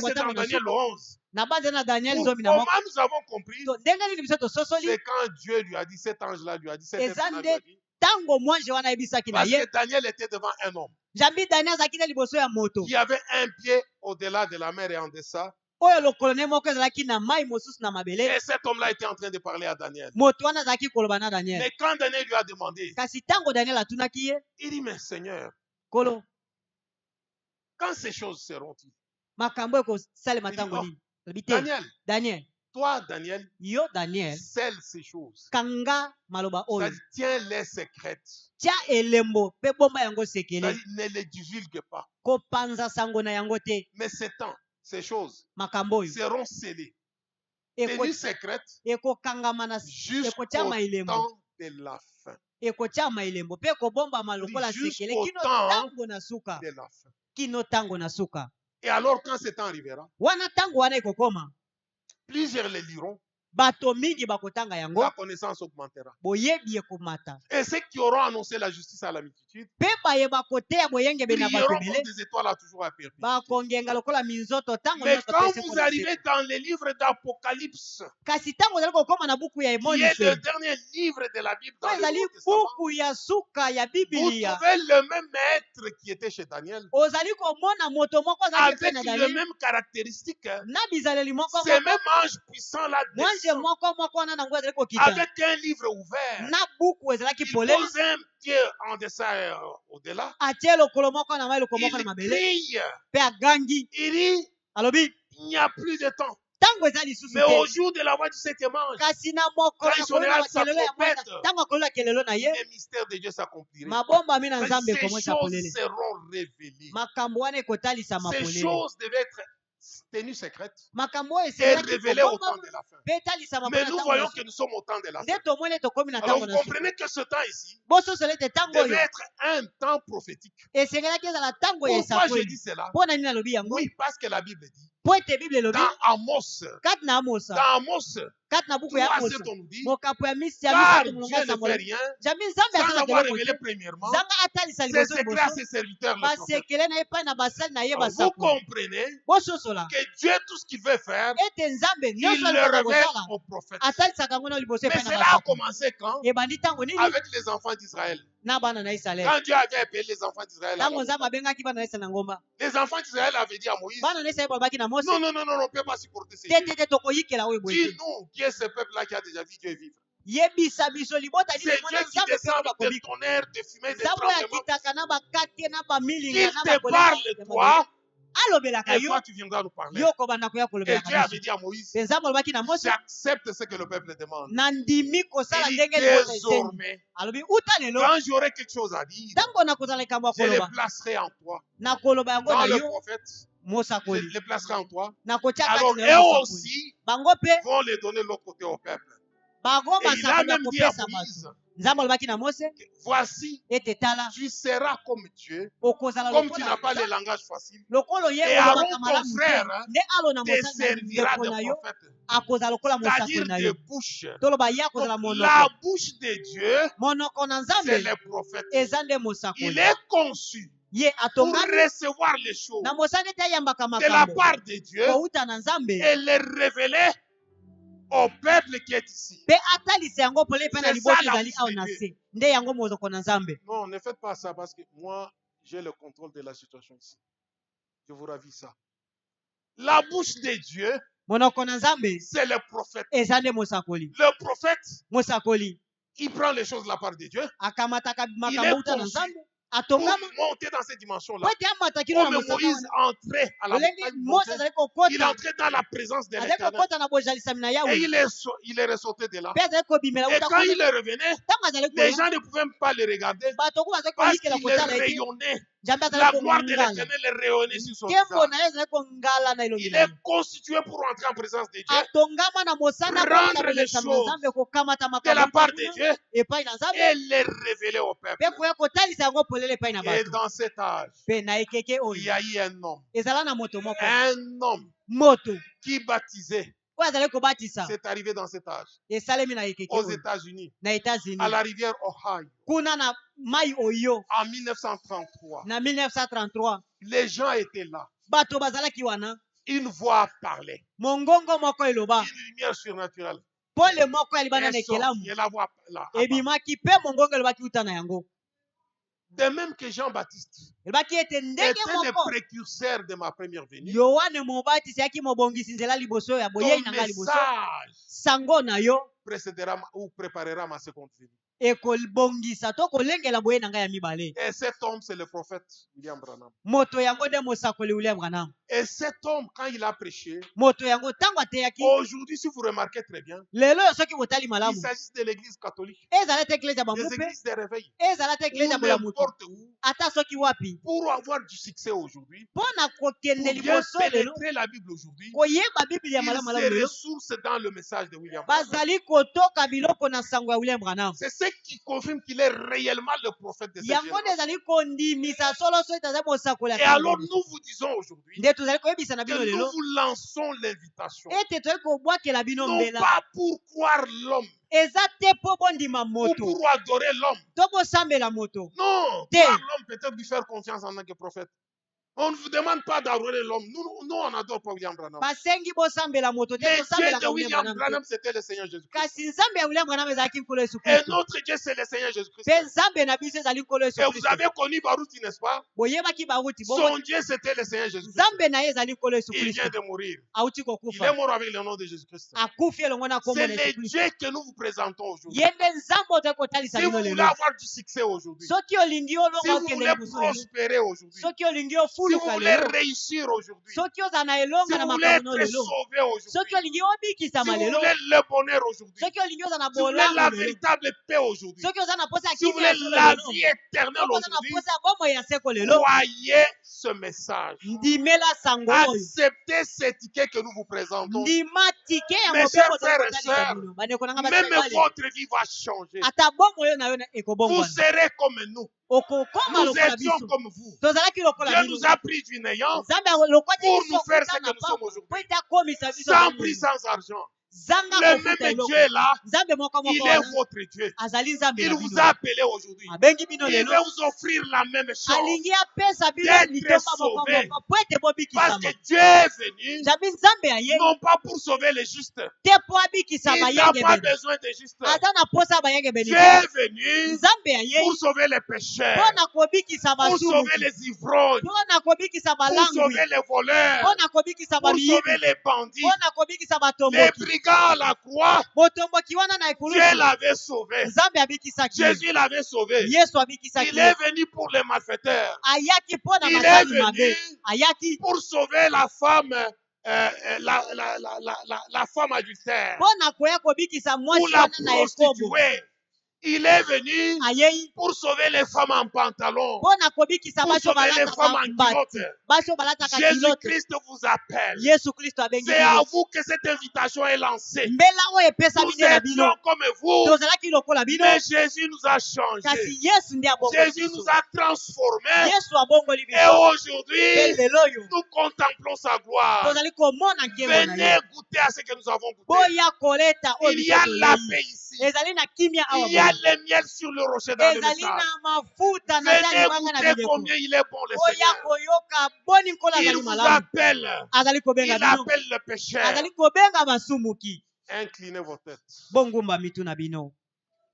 C'est dans Daniel 11. Comment nous avons compris? C'est quand Dieu lui a dit, cet ange-là lui a dit, cet ange-là lui a dit. Parce que Daniel était devant un homme qui avait un pied au-delà de la mer et en deçà. Et cet homme-là était en train de parler à Daniel. Mais quand Daniel lui a demandé, il dit, mais Seigneur, quand ces choses seront-ils? Daniel, toi, Daniel, scelle ces choses. Tiens-les secrètes. Ne les divulgue pas. Mais ces choses seront scellées, tenues secrètes jusqu'au temps de la fin. Jusqu'au temps de la fin. Et alors, quand ce temps arrivera, plusieurs les liront. La connaissance augmentera. Et ceux qui auront annoncé la justice à la multitude brilleront comme des étoiles à toujours à perpétuité. Mais quand vous arrivez dans les livres d'Apocalypse, qui est le dernier livre de la Bible dans le Nouveau Testament, vous trouvez le même maître qui était chez Daniel, avec les mêmes caractéristiques. Ces mêmes anges puissants là, avec un livre ouvert, il pose un pied en deçà au-delà, il crie, il dit, il n'y a plus de temps. Mais au jour de la voix du septième ange, quand il sonnera sa trompette, les mystères de Dieu s'accompliront. Ces choses seront révélées. Ces choses devaient être tenues secrètes et révélées au temps de la fin. Mais nous voyons que nous sommes au temps de la fin. Alors vous comprenez que ce temps ici devait être un temps prophétique. Pourquoi je dis cela? Oui, parce que la Bible dit dans Amos 3, 7, on nous dit, car Dieu ne fait rien sans avoir révélé premièrement ses secrets à ses serviteurs. Vous comprenez que Dieu, tout ce qu'il veut faire, il le révèle aux prophètes. Mais cela a commencé quand? Avec les enfants d'Israël. Quand Dieu avait appelé les enfants d'Israël, les enfants d'Israël avaient dit à Moïse, non, on ne peut pas supporter ces dieux. Dis-nous qui est ce peuple-là qui a déjà vu Dieu vivre. C'est Dieu qui descend avec des tonnerres, des fumées, des tremblements. Qu'il te parle, toi, et toi tu viendras nous parler. Et Dieu avait dit à Moïse, j'accepte ce que le peuple demande. Et désormais, quand j'aurai quelque chose à dire, je les placerai en toi. Dans le prophète, je les placerai en toi. Alors eux aussi vont les donner de l'autre côté au peuple. Et il a même dit à Moïse, voici, tu seras comme Dieu, comme tu n'as pas le langage facile. Et Aaron, ton frère, te servira de prophète, c'est-à-dire de bouche. Donc, la bouche de Dieu, c'est le prophète. Il est conçu pour recevoir les choses de la part de Dieu et les révéler au peuple qui est ici. C'est ça la bouche de Dieu. Non, ne faites pas ça parce que moi, j'ai le contrôle de la situation ici. Je vous ravis ça. La bouche de Dieu, c'est le prophète. Le prophète, il prend les choses de la part de Dieu. Il est conçu pour monter dans cette dimension-là. Comme Moïse entrait à la montagne, il entrait dans la présence de l'Éternel. Et il est ressorti de là. Et quand il est revenu, les gens ne pouvaient pas le regarder parce qu'il rayonnait. La gloire de l'Éternel est rayonnée sur son visage. Il est constitué pour entrer en présence de Dieu, prendre les choses de la part de Dieu et les révéler au peuple. Et dans cet âge, il y a eu un homme qui baptisait. C'est arrivé dans cet âge aux États-Unis, à la rivière Ohio, en 1933. Les gens étaient là. Une voix parlait. Une lumière surnaturelle. Et la voix là. De même que Jean-Baptiste était le précurseur de ma première venue, ton message précédera ou préparera ma seconde venue. Et cet homme, c'est le prophète William Branham. Et cet homme, quand il a prêché, aujourd'hui, si vous remarquez très bien, il s'agit de l'église catholique, des églises de réveil, n'importe où, pour avoir du succès aujourd'hui, pour bien pénétrer la Bible aujourd'hui, il se ressource dans le message de William Branham. C'est ce qui confirme qu'il est réellement le prophète de cette génération. Et alors nous vous disons aujourd'hui que nous vous lançons l'invitation, non pas pour croire l'homme ou pour adorer l'homme. Non, croire l'homme peut-être lui faire confiance en tant que prophète. On ne vous demande pas d'adorer l'homme. Nous, on n'adore pas William Branham. Le Dieu de William Branham, c'était le Seigneur Jésus-Christ. Et notre Dieu, c'est le Seigneur Jésus-Christ. Et vous avez connu Baruti, n'est-ce pas? Son Dieu, c'était le Seigneur Jésus-Christ. Il vient de mourir. Il est mort avec le nom de Jésus-Christ. C'est le Dieu que nous vous présentons aujourd'hui. Si vous voulez avoir du succès aujourd'hui, si vous voulez prospérer aujourd'hui, si vous voulez réussir aujourd'hui, si vous voulez être sauvé aujourd'hui, si vous voulez le bonheur aujourd'hui, si vous voulez la véritable paix aujourd'hui, si vous voulez la vie éternelle aujourd'hui, croyez ce message. Acceptez ce ticket que nous vous présentons. Mes chers frères et sœurs, même votre vie va changer. Vous serez comme nous. Nous étions comme vous. Dieu nous a pris du néant pour nous faire ce que nous sommes aujourd'hui. Sans prix, sans argent. Le même Dieu là, il est votre Dieu. Il vous a appelé aujourd'hui. Il veut vous offrir la même chose. D'être sauvé. Parce que Dieu est venu, non pas pour sauver les justes. Il n'a pas besoin des justes. Dieu est venu pour sauver les pécheurs, pour sauver les ivrognes, pour sauver les voleurs, pour sauver les bandits, les brigands à la croix. Dieu l'avait sauvé. Jésus l'avait sauvé. Il est venu pour les malfaiteurs. Il est venu pour sauver la femme. La femme adultère ou la prostituée. Il est venu pour sauver les femmes en pantalon, pour sauver les femmes en culotte. Jésus-Christ vous appelle. C'est à vous que cette invitation est lancée. Nous étions comme vous, mais Jésus nous a changés. Jésus nous a transformés. Et aujourd'hui, nous contemplons sa gloire. Venez goûter à ce que nous avons goûté. Il y a la paix ici. Il y a le miel sur le rocher dans le message. Venez goûter combien il est bon le Seigneur. Il vous appelle. Il appelle le pécheur. Inclinez vos têtes.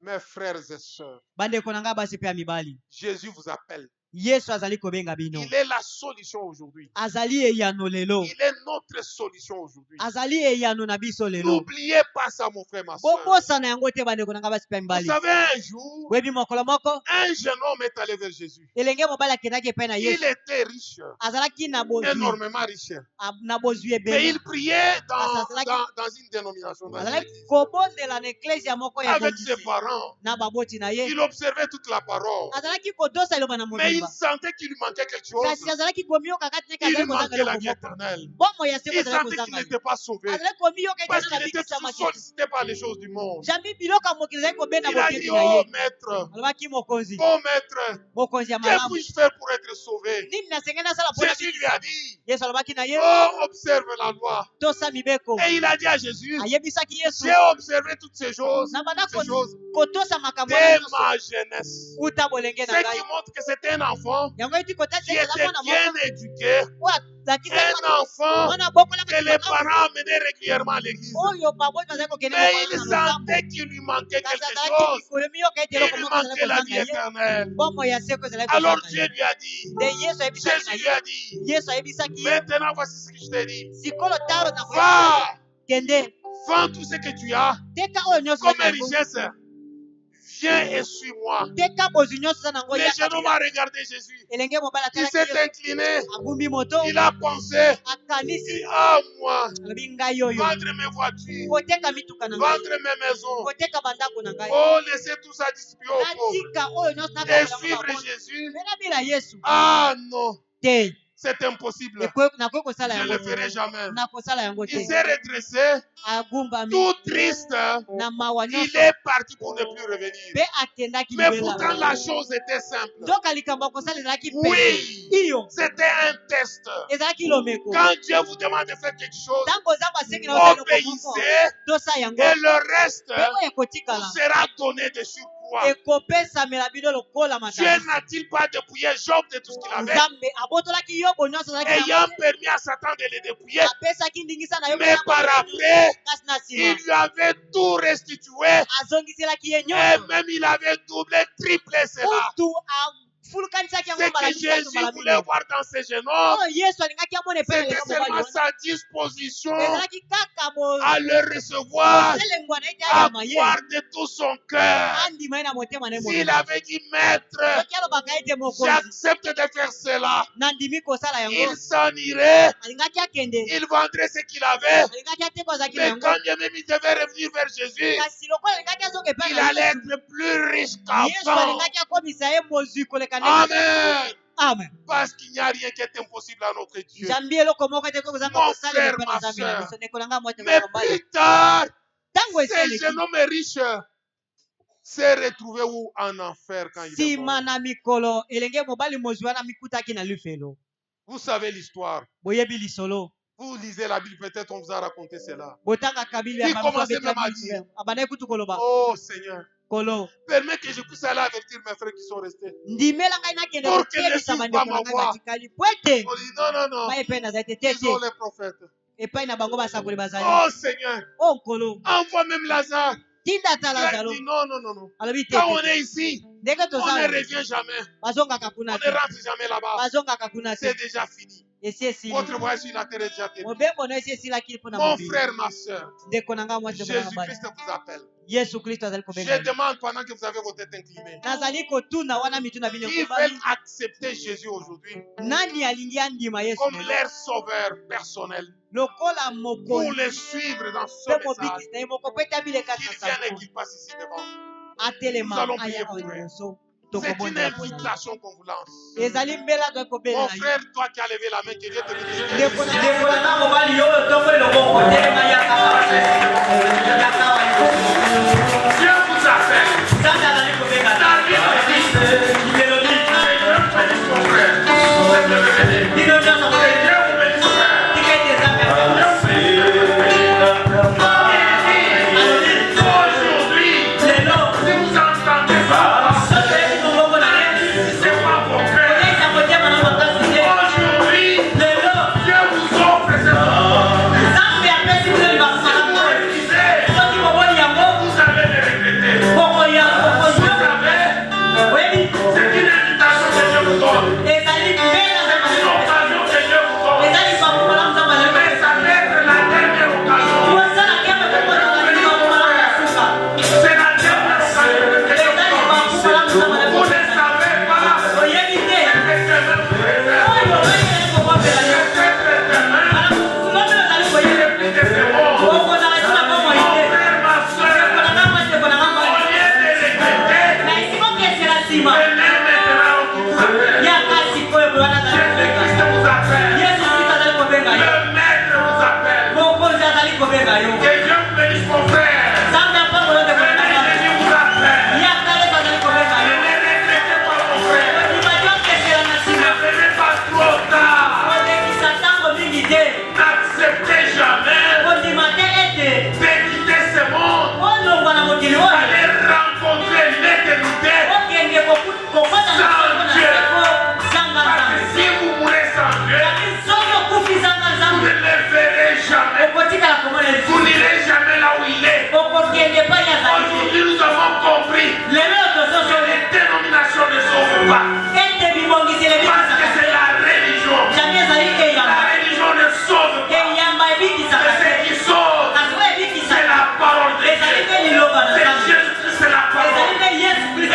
Mes frères et sœurs, Jésus vous appelle. Il est la solution aujourd'hui. Il est notre solution aujourd'hui. N'oubliez pas ça, mon frère, ma soeur. Vous savez, un jour, un jeune homme est allé vers Jésus. Il était riche, énormément riche. Mais il priait dans une dénomination. Avec ses parents, il observait toute la parole. Mais il sentait qu'il lui manquait quelque chose. Il lui manquait la vie éternelle. Il sentait qu'il n'était pas sauvé. Parce qu'il était toujours sollicité par les choses du monde. Il a dit, oh maître, que puis-je faire pour être sauvé? Jésus lui a dit, oh, observe la loi. Et il a dit à Jésus, j'ai observé toutes ces choses dès ma jeunesse. Ce qui montre que c'était un enfant qui était bien éduqué. Un enfant que les parents amenaient régulièrement à l'église. Mais il sentait qu'il lui manquait quelque chose. Il lui manquait la vie éternelle. Alors Dieu lui a dit, Jésus lui a dit, maintenant voici ce que je t'ai dit. Va, vends tout ce que tu as comme richesse. Viens et suis-moi. Le jeune homme a regardé Jésus. Il s'est incliné. Il a pensé. Ah, moi, vendre mes voitures, vendre mes maisons. Oh, laissez tout ça distribuer aux pauvres. Et suivre Jésus. Ah, non. C'est impossible. Je ne le ferai jamais. Il s'est redressé, tout triste. Il est parti pour ne plus revenir. Mais pourtant, la chose était simple. Oui, c'était un test. Quand Dieu vous demande de faire quelque chose, obéissez et le reste vous sera donné de surcroît. Dieu n'a-t-il pas dépouillé Job de tout ce qu'il avait, ayant permis à Satan de le dépouiller, mais par après, il lui avait tout restitué, et même il avait doublé, triplé cela. Ce que Jésus voulait voir dans ce jeune homme, c'était seulement sa disposition à le recevoir, à croire de tout son cœur. S'il avait dit, maître, j'accepte de faire cela, il s'en irait, il vendrait ce qu'il avait, mais quand même il devait revenir vers Jésus, il allait être plus riche qu'avant. Amen. Amen. Parce qu'il n'y a rien qui est impossible à notre Dieu. Mon frère, ma soeur. Mais plus tard, ce jeune homme riche s'est retrouvé où? En enfer quand il est mort. Vous savez l'histoire. Vous Vous lisez la Bible, peut-être on vous a raconté cela. Il commençait même à dire, oh Seigneur, permets que je puisse aller avertir mes frères qui sont restés. Pour qu'ils ne suivent pas ma voix. On dit non. Ils ont les prophètes. Oh Seigneur, envoie même Lazare. Il dit non. Quand on est ici, on ne revient jamais. On ne rentre jamais là-bas. C'est déjà fini. Votre voyage sur la terre est déjà terminé. Mon frère, ma soeur, Jésus-Christ vous appelle. Je demande pendant que vous avez vos têtes inclinées. Qui veulent accepter Jésus aujourd'hui comme leur sauveur personnel pour le suivre dans ce message, qu'il vienne et qu'il passe ici devant. Nous allons prier pour eux. C'est une invitation qu'on vous lance. Mon frère, toi qui as levé la main, que Dieu te bénisse. Dieu vous appelle. Aujourd'hui, nous avons compris que les dénominations ne sauvent pas. Parce que c'est la religion. La religion ne sauve pas. Mais ce qui sauve, c'est la parole de Dieu. C'est Jésus-Christ, c'est la parole. Jésus-Christ,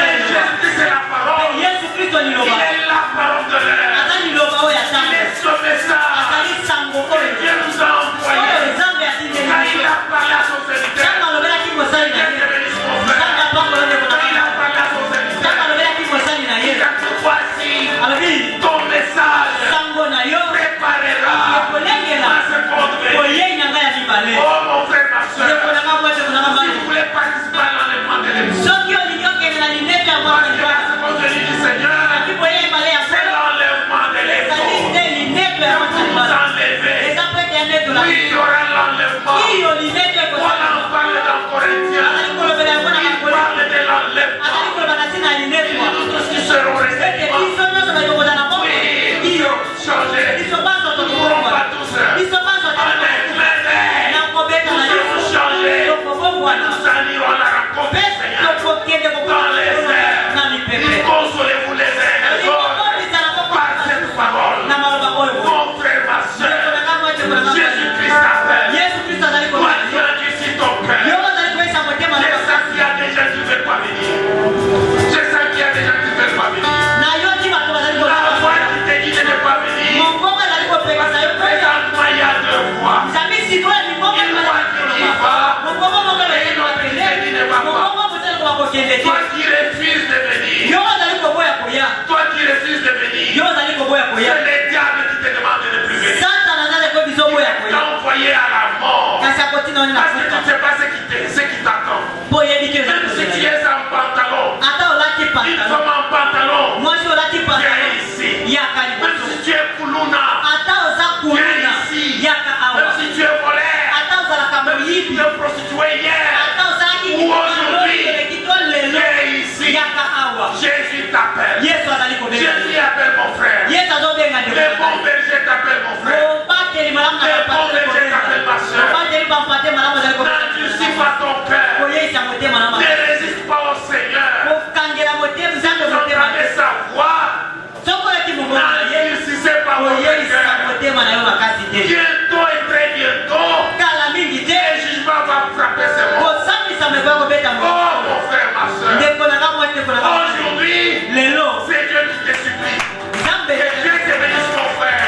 c'est la parole. Il est la parole de l'air. Il est ce message que Dieu nous a envoyé. Quand il a parlé à son serviteur, voici ton message préparera à ce conduire. Oh mon frère, ma soeur, si vous voulez participer à l'enlèvement de l'église, parce que ce qu'on dit du Seigneur, c'est l'enlèvement de l'église. Vous enlevez. Oui, il y aura l'enlèvement. Voilà, on parle dans Corinthiens. Il parle de l'enlèvement. Nous tous qui serons restés vivants. Oui, ils seront changés. Nous ne mourrons pas tous. En éclair d'air. Nous serons changés. Nous allierons à la rencontre du Seigneur. Dans les airs. Consolez-vous les uns les autres. Par cette parole. Mon frère, ma soeur. Jésus-Christ t'appelle. Toi qui as ici ton cœur. Je sais qu'il y a des gens qui ne veulent pas venir. Je sais qu'il y a des gens qui ne veulent pas venir. La voix qui te dit de ne pas venir. Parce que présentement il y a deux voix. Une voix qui dit va. Et une autre qui te dit ne va pas. Toi qui refuses de venir. Toi qui refuses de venir. C'est le diable qui te demande de ne plus venir. Il t'a envoyé à la mort. Parce que tu ne sais pas ce qui t'attend. Même si tu es en pantalon, une femme en pantalon, viens ici. Même si tu es Kuluna, viens ici. t'appellent mon frère. Les bons bergers t'appellent mon frère. Les bons bergers t'appellent ma soeur. N'endurcis pas ton cœur. Ne résiste pas au Seigneur. Si vous entendez sa voix, n'endurcissez pas vos cœurs. Bientôt et très bientôt, le jugement va frapper ce monde. Oh mon frère, ma soeur. Aujourd'hui, c'est Dieu qui te supplie. Que Dieu te bénisse mon frère.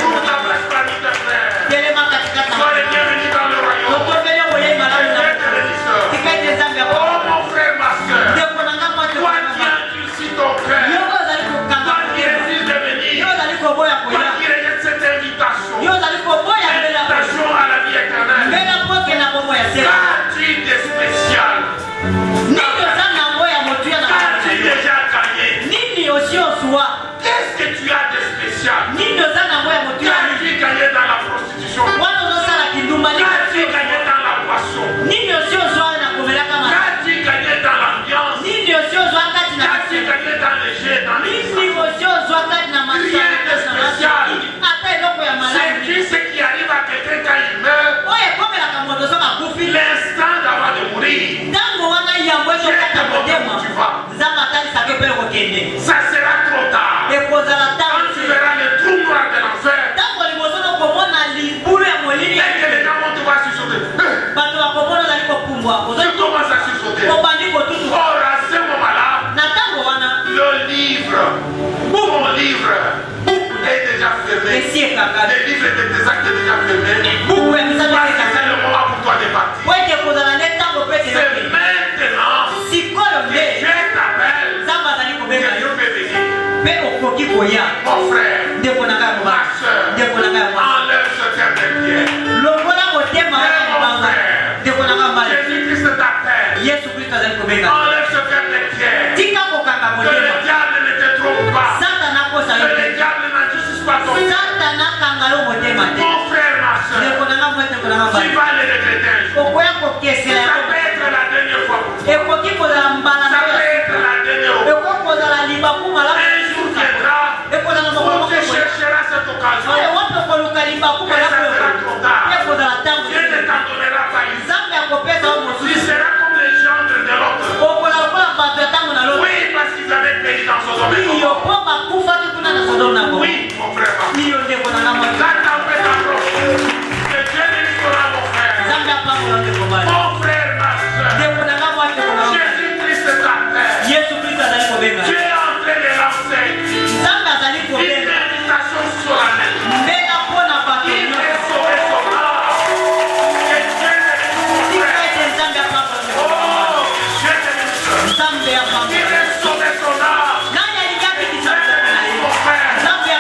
Pour ta place parmi tes frères. Sois le bienvenu dans le royaume. Que Dieu te bénisse. Oh mon frère, ma soeur. Toi qui endurcis ton cœur. Toi qui refuses de venir. Toi qui rejettes cette invitation. Invitation à la vie éternelle. Qu'as-tu de spécial? Qu'as-tu déjà gagné? Qu'est-ce que tu as de spécial? Qu'as-tu gagné dans la prostitution? Qu'as-tu gagné dans la boisson? Qu'as-tu gagné dans l'ambiance? Qu'as-tu gagné dans les jeux, dans les rien de spécial. C'est ce qui arrive à quelqu'un quand il meurt. L'instant d'avant de mourir. Tu vas. Ça sera trop tard. Quand tu verras le trou noir de l'enfer, et que les gens vont te voir sursauter. Tu commences à sursauter. Or, à ce moment-là, le livre, mon livre, est déjà fermé. Le livre de tes actes est déjà fermé. Parce que c'est le moment pour toi de partir. C'est maintenant que Dieu t'appelle que Dieu peut venir. Mon frère, ma soeur, enlève ce cœur de pierre. Mon frère, Jésus-Christ t'appelle. Enlève ce cœur de pierre. Que le diable ne te trompe pas. Que le diable n'endurcisse pas ton cœur. Mon frère, ma soeur, tu vas le regretter un jour. Ça peut être la dernière fois pour toi. Ça peut être la dernière fois. Un jour viendra où tu chercheras cette occasion. Et ça sera trop tard. Dieu ne t'en donnera pas une. Tu seras comme les gendres de l'autre. Oui, parce qu'ils avaient péri dans Sodome et Gomorrhe. Oui, mon frère. La tempête approche. Que Dieu bénisse mon frère. Mon frère, ma soeur. Jésus-Christ t'appelle. Tu es en train de lancer une invitation solennelle. Il est sauvé son âme. Que Dieu te bénisse mon frère. Oh, Dieu te bénisse. Il est sauvé son âme. Dieu te bénisse mon frère. Il est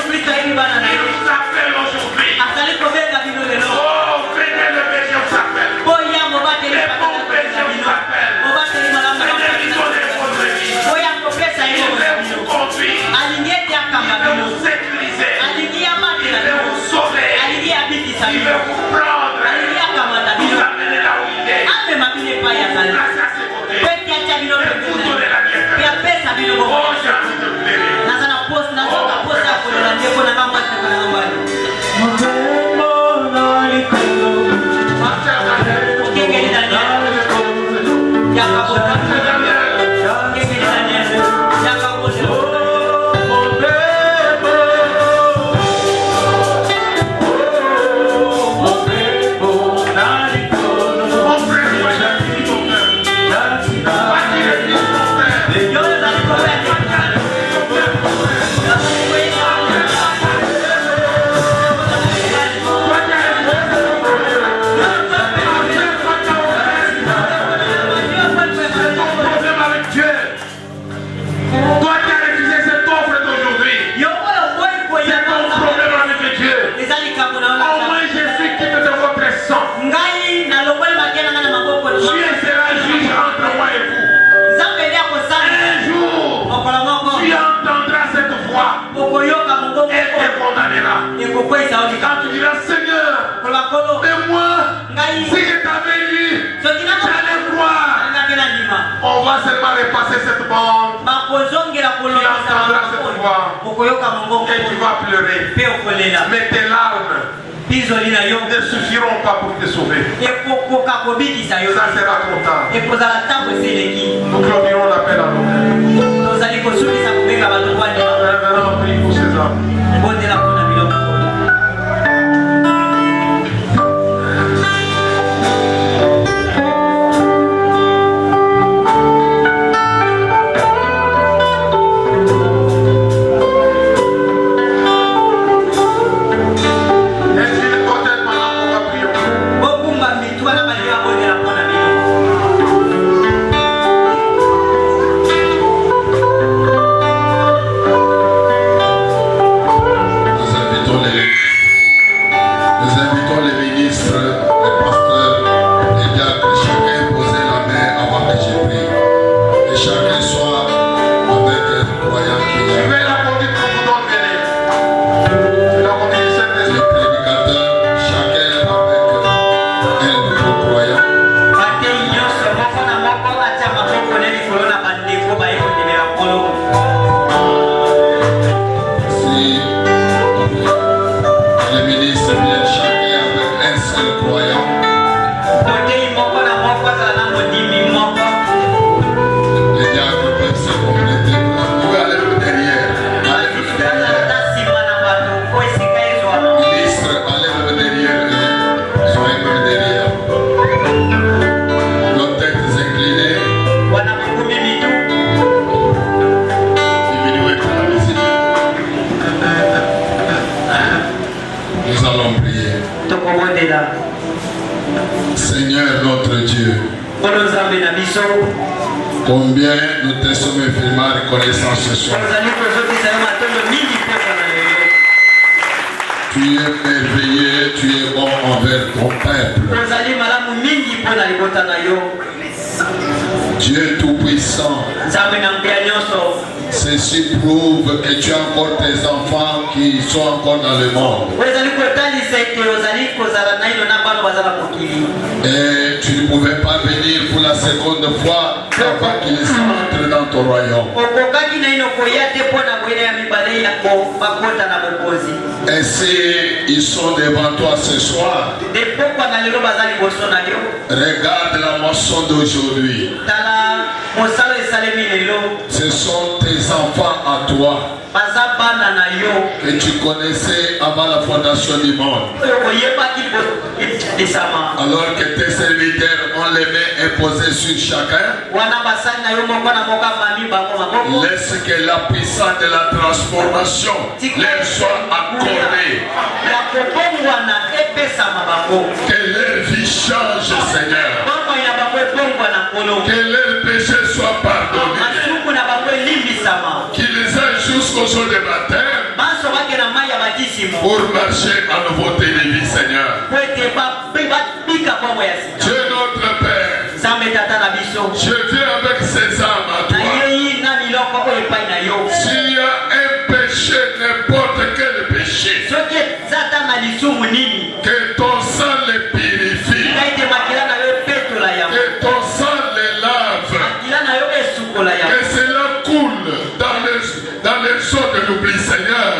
sauvé son âme. Il est il veut vous prendre, vous amener là où il est, placer à ses côtés, et vous donner la vie éternelle. Oh, j'ai envie de plaider. Mon frère, vas seulement repasser cette bande. Tu entendras cette voix. Et tu vas pleurer. Mais tes larmes ne suffiront pas pour te sauver. Ça sera trop tard. Nous clôturons l'appel à l'honneur. Révérend, prie pour ces hommes. Seigneur notre Dieu, combien nous te sommes infiniment reconnaissants ce soir. Tu es merveilleux, tu es bon envers ton peuple. Dieu tout-puissant, ceci prouve que tu as encore tes enfants qui sont encore dans le monde. Et tu ne pouvais pas venir pour la seconde fois avant qu'ils entrent dans ton royaume. Et si ils sont devant toi ce soir, regarde la moisson d'aujourd'hui. Ce sont tes enfants à toi que tu connaissais avant la fondation du monde. Alors que tes serviteurs ont les mains imposées sur chacun, laisse que la puissance de la transformation leur soit accordée. Que leur vie change, Seigneur. Que leurs péchés soient pardonnés. Qu'ils aient jusqu'au jour de baptême pour marcher en nouveauté de vie, Seigneur. Dieu notre Père, je viens avec ces âmes à toi. S'il y a un péché, n'importe quel péché, que ton sang les purifie, que ton sang les lave, que cela coule dans les eaux de l'oubli, Seigneur.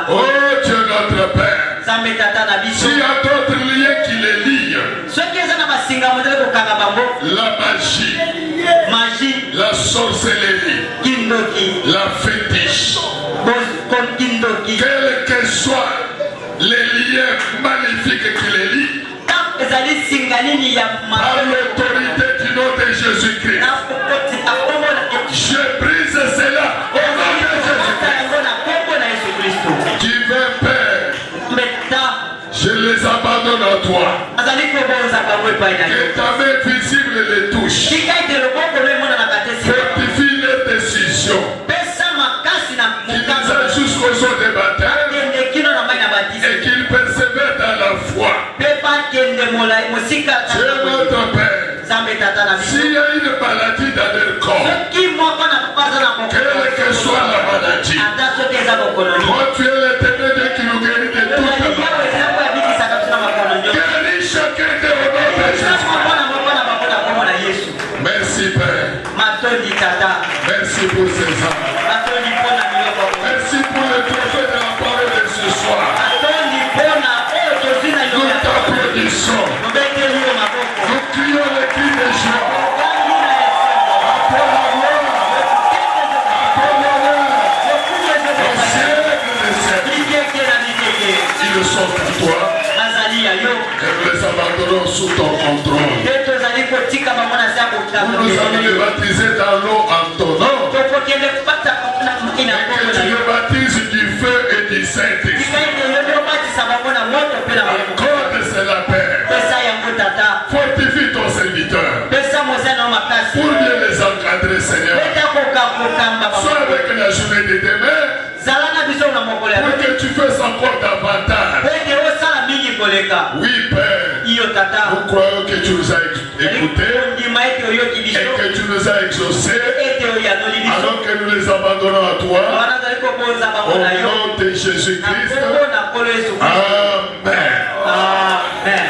Oh Dieu notre Père, s'il y a d'autres liens qui les lient, la magie, la sorcellerie, la fétiche, quels que soient les liens magnifiques qui les lient, par l'autorité du nom de Jésus-Christ, je brise cela au nom de Jésus-Christ. Tu veux, Père, je les abandonne à toi. Que ta main visible les touche. Fortifie les décisions. Qu'ils aient jusqu'au jour de baptême et qu'ils persévèrent dans la foi. Dieu notre Père, s'il y a une maladie dans leur corps, quelle que soit la maladie, toi tu es l'éternel Dieu qui nous guérit de toute maladie. Guéris chacun de nos Jésus. Merci pour ces âmes. Merci pour le trophée de la parole de ce soir. Nous t'applaudissons. Nous crions les cris de joie. Après la gloire, après l'honneur, au siècle des siècles. Ils sont pour toi. Et nous les abandonnons sous ton contrôle. Nous nous allons les baptiser dans l'eau en ton nom. Et que tu les baptises du feu et du Saint-Esprit. Accorde cela, Père. Fortifie ton serviteur. Pour bien les encadrer, Seigneur. Sois avec la journée de demain. Pour que tu fasses encore davantage. Oui, Père. Nous croyons que tu nous as écoutés et que tu nous as exaucés. Alors que nous les abandonnons à toi. Au nom de Jésus-Christ. Amen. Amen.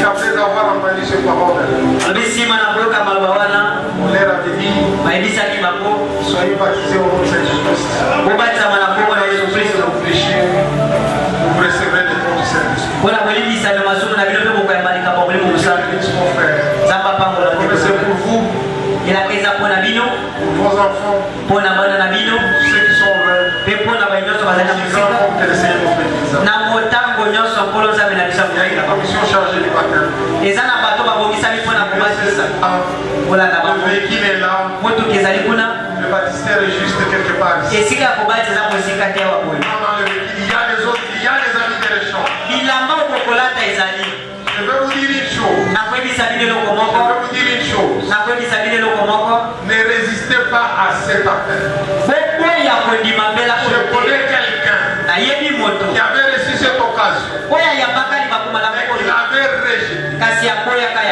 Après avoir entendu ces paroles, on leur a dit, soyez baptisés au nom de Jésus-Christ. Vous recevrez le don du Saint-Esprit. C'est pour vous, pour vos enfants, pour ceux qui sont là, les enfants que le Seigneur nous fait. Il y a une commission chargée du baptême. Le véhicule est là. Le baptistère est juste quelque part ici. Dans le véhicule, il y a les autres, il y a les amis des champs. Je vais vous dire une chose. Ne résistez pas à cet appel. Je connais quelqu'un qui avait reçu cette occasion. Il avait rejeté.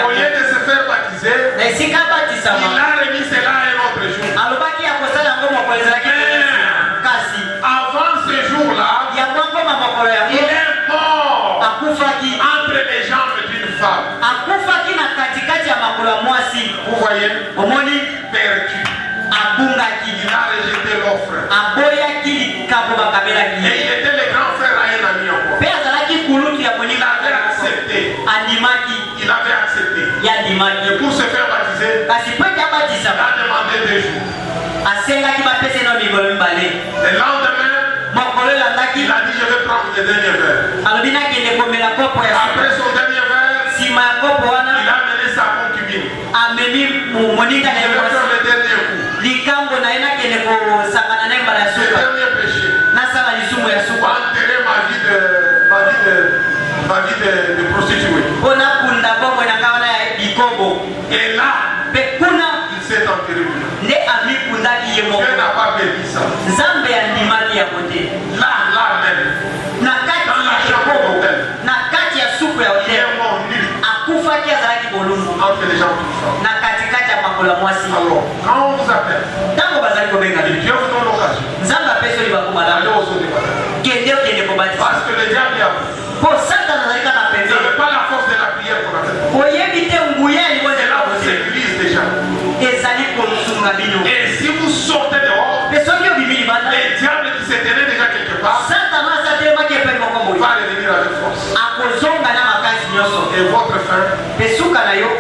Au lieu de se faire baptiser, il a remis cela un autre jour. Avant ce jour-là, il est mort entre les jambes d'une femme. Vous voyez, perdu. Il a rejeté l'offre. Et il était le grand frère à un ami encore. Il avait accepté. Il avait accepté. Et pour se faire baptiser, il a demandé 2 jours. Le lendemain, il a dit je vais prendre le dernier verre. Après son dernier verre, il a amené sa concubine. Je vais faire le dernier coup. Le dernier péché. Pour enterrer ma vie de prostituée. Et là, il s'est enterré. Dieu n'a pas permis ça. Là même. Dans la chambre d'hôtel. Il est mort nu. Entre les gens tout ça. Alors, quand on vous appelle, Dieu vous donne l'occasion. Allez au saut des baptêmes. Parce que le diable est à vous. Vous n'avez pas la force de la prière pour la tête. C'est là où c'est l'église déjà. Et si vous sortez dehors, le diable qui s'est tenu déjà quelque part va revenir avec force. Et votre fin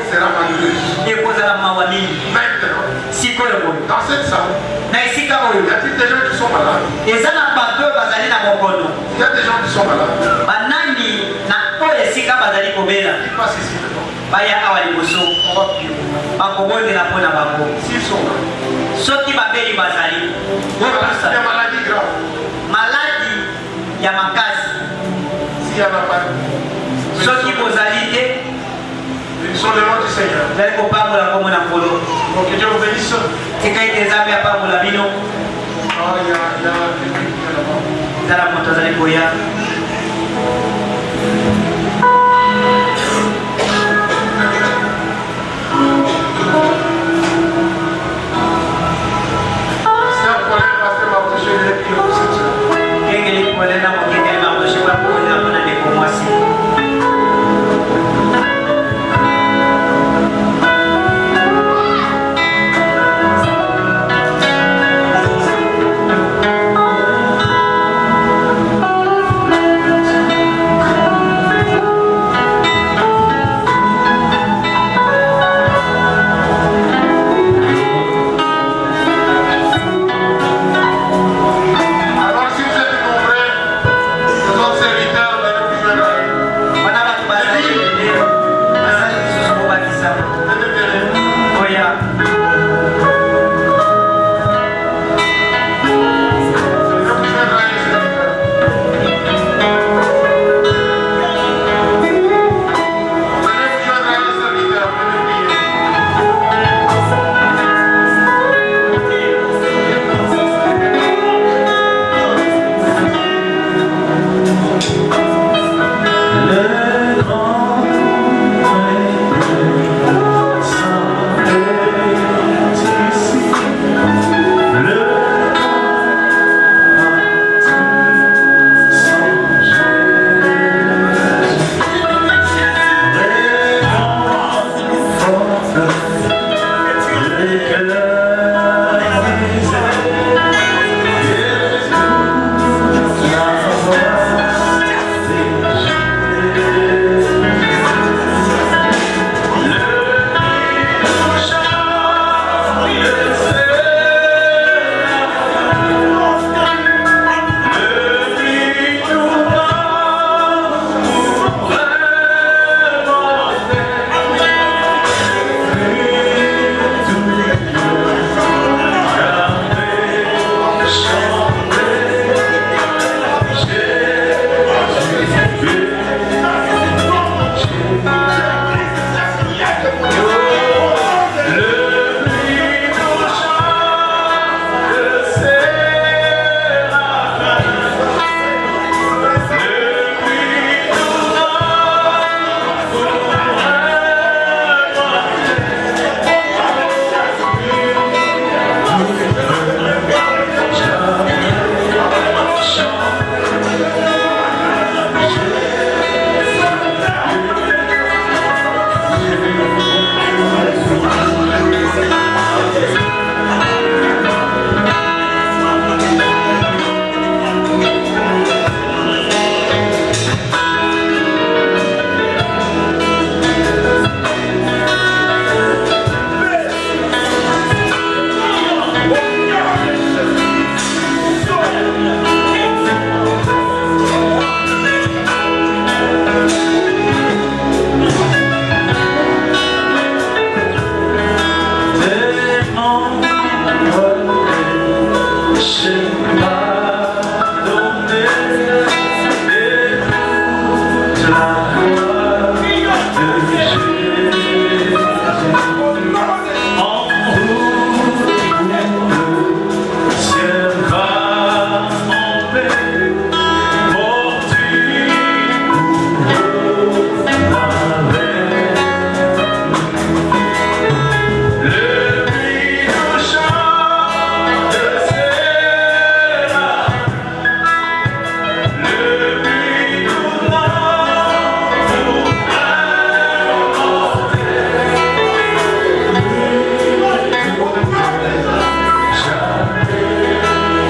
sera malheureuse. Maintenant, dans cette salle, y a-t-il des gens qui sont malades? Il y a des gens qui sont malades. Ils passent ici devant. On va prier. S'ils sont là. Il y a maladie grave. S'il n'y en a pas, ils sont le nom du Seigneur. Donc que Dieu vous bénisse. Il y a quelqu'un là-bas. Pasteur Paulin, pasteur Martin, je vais prier pour cette soeur.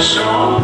Show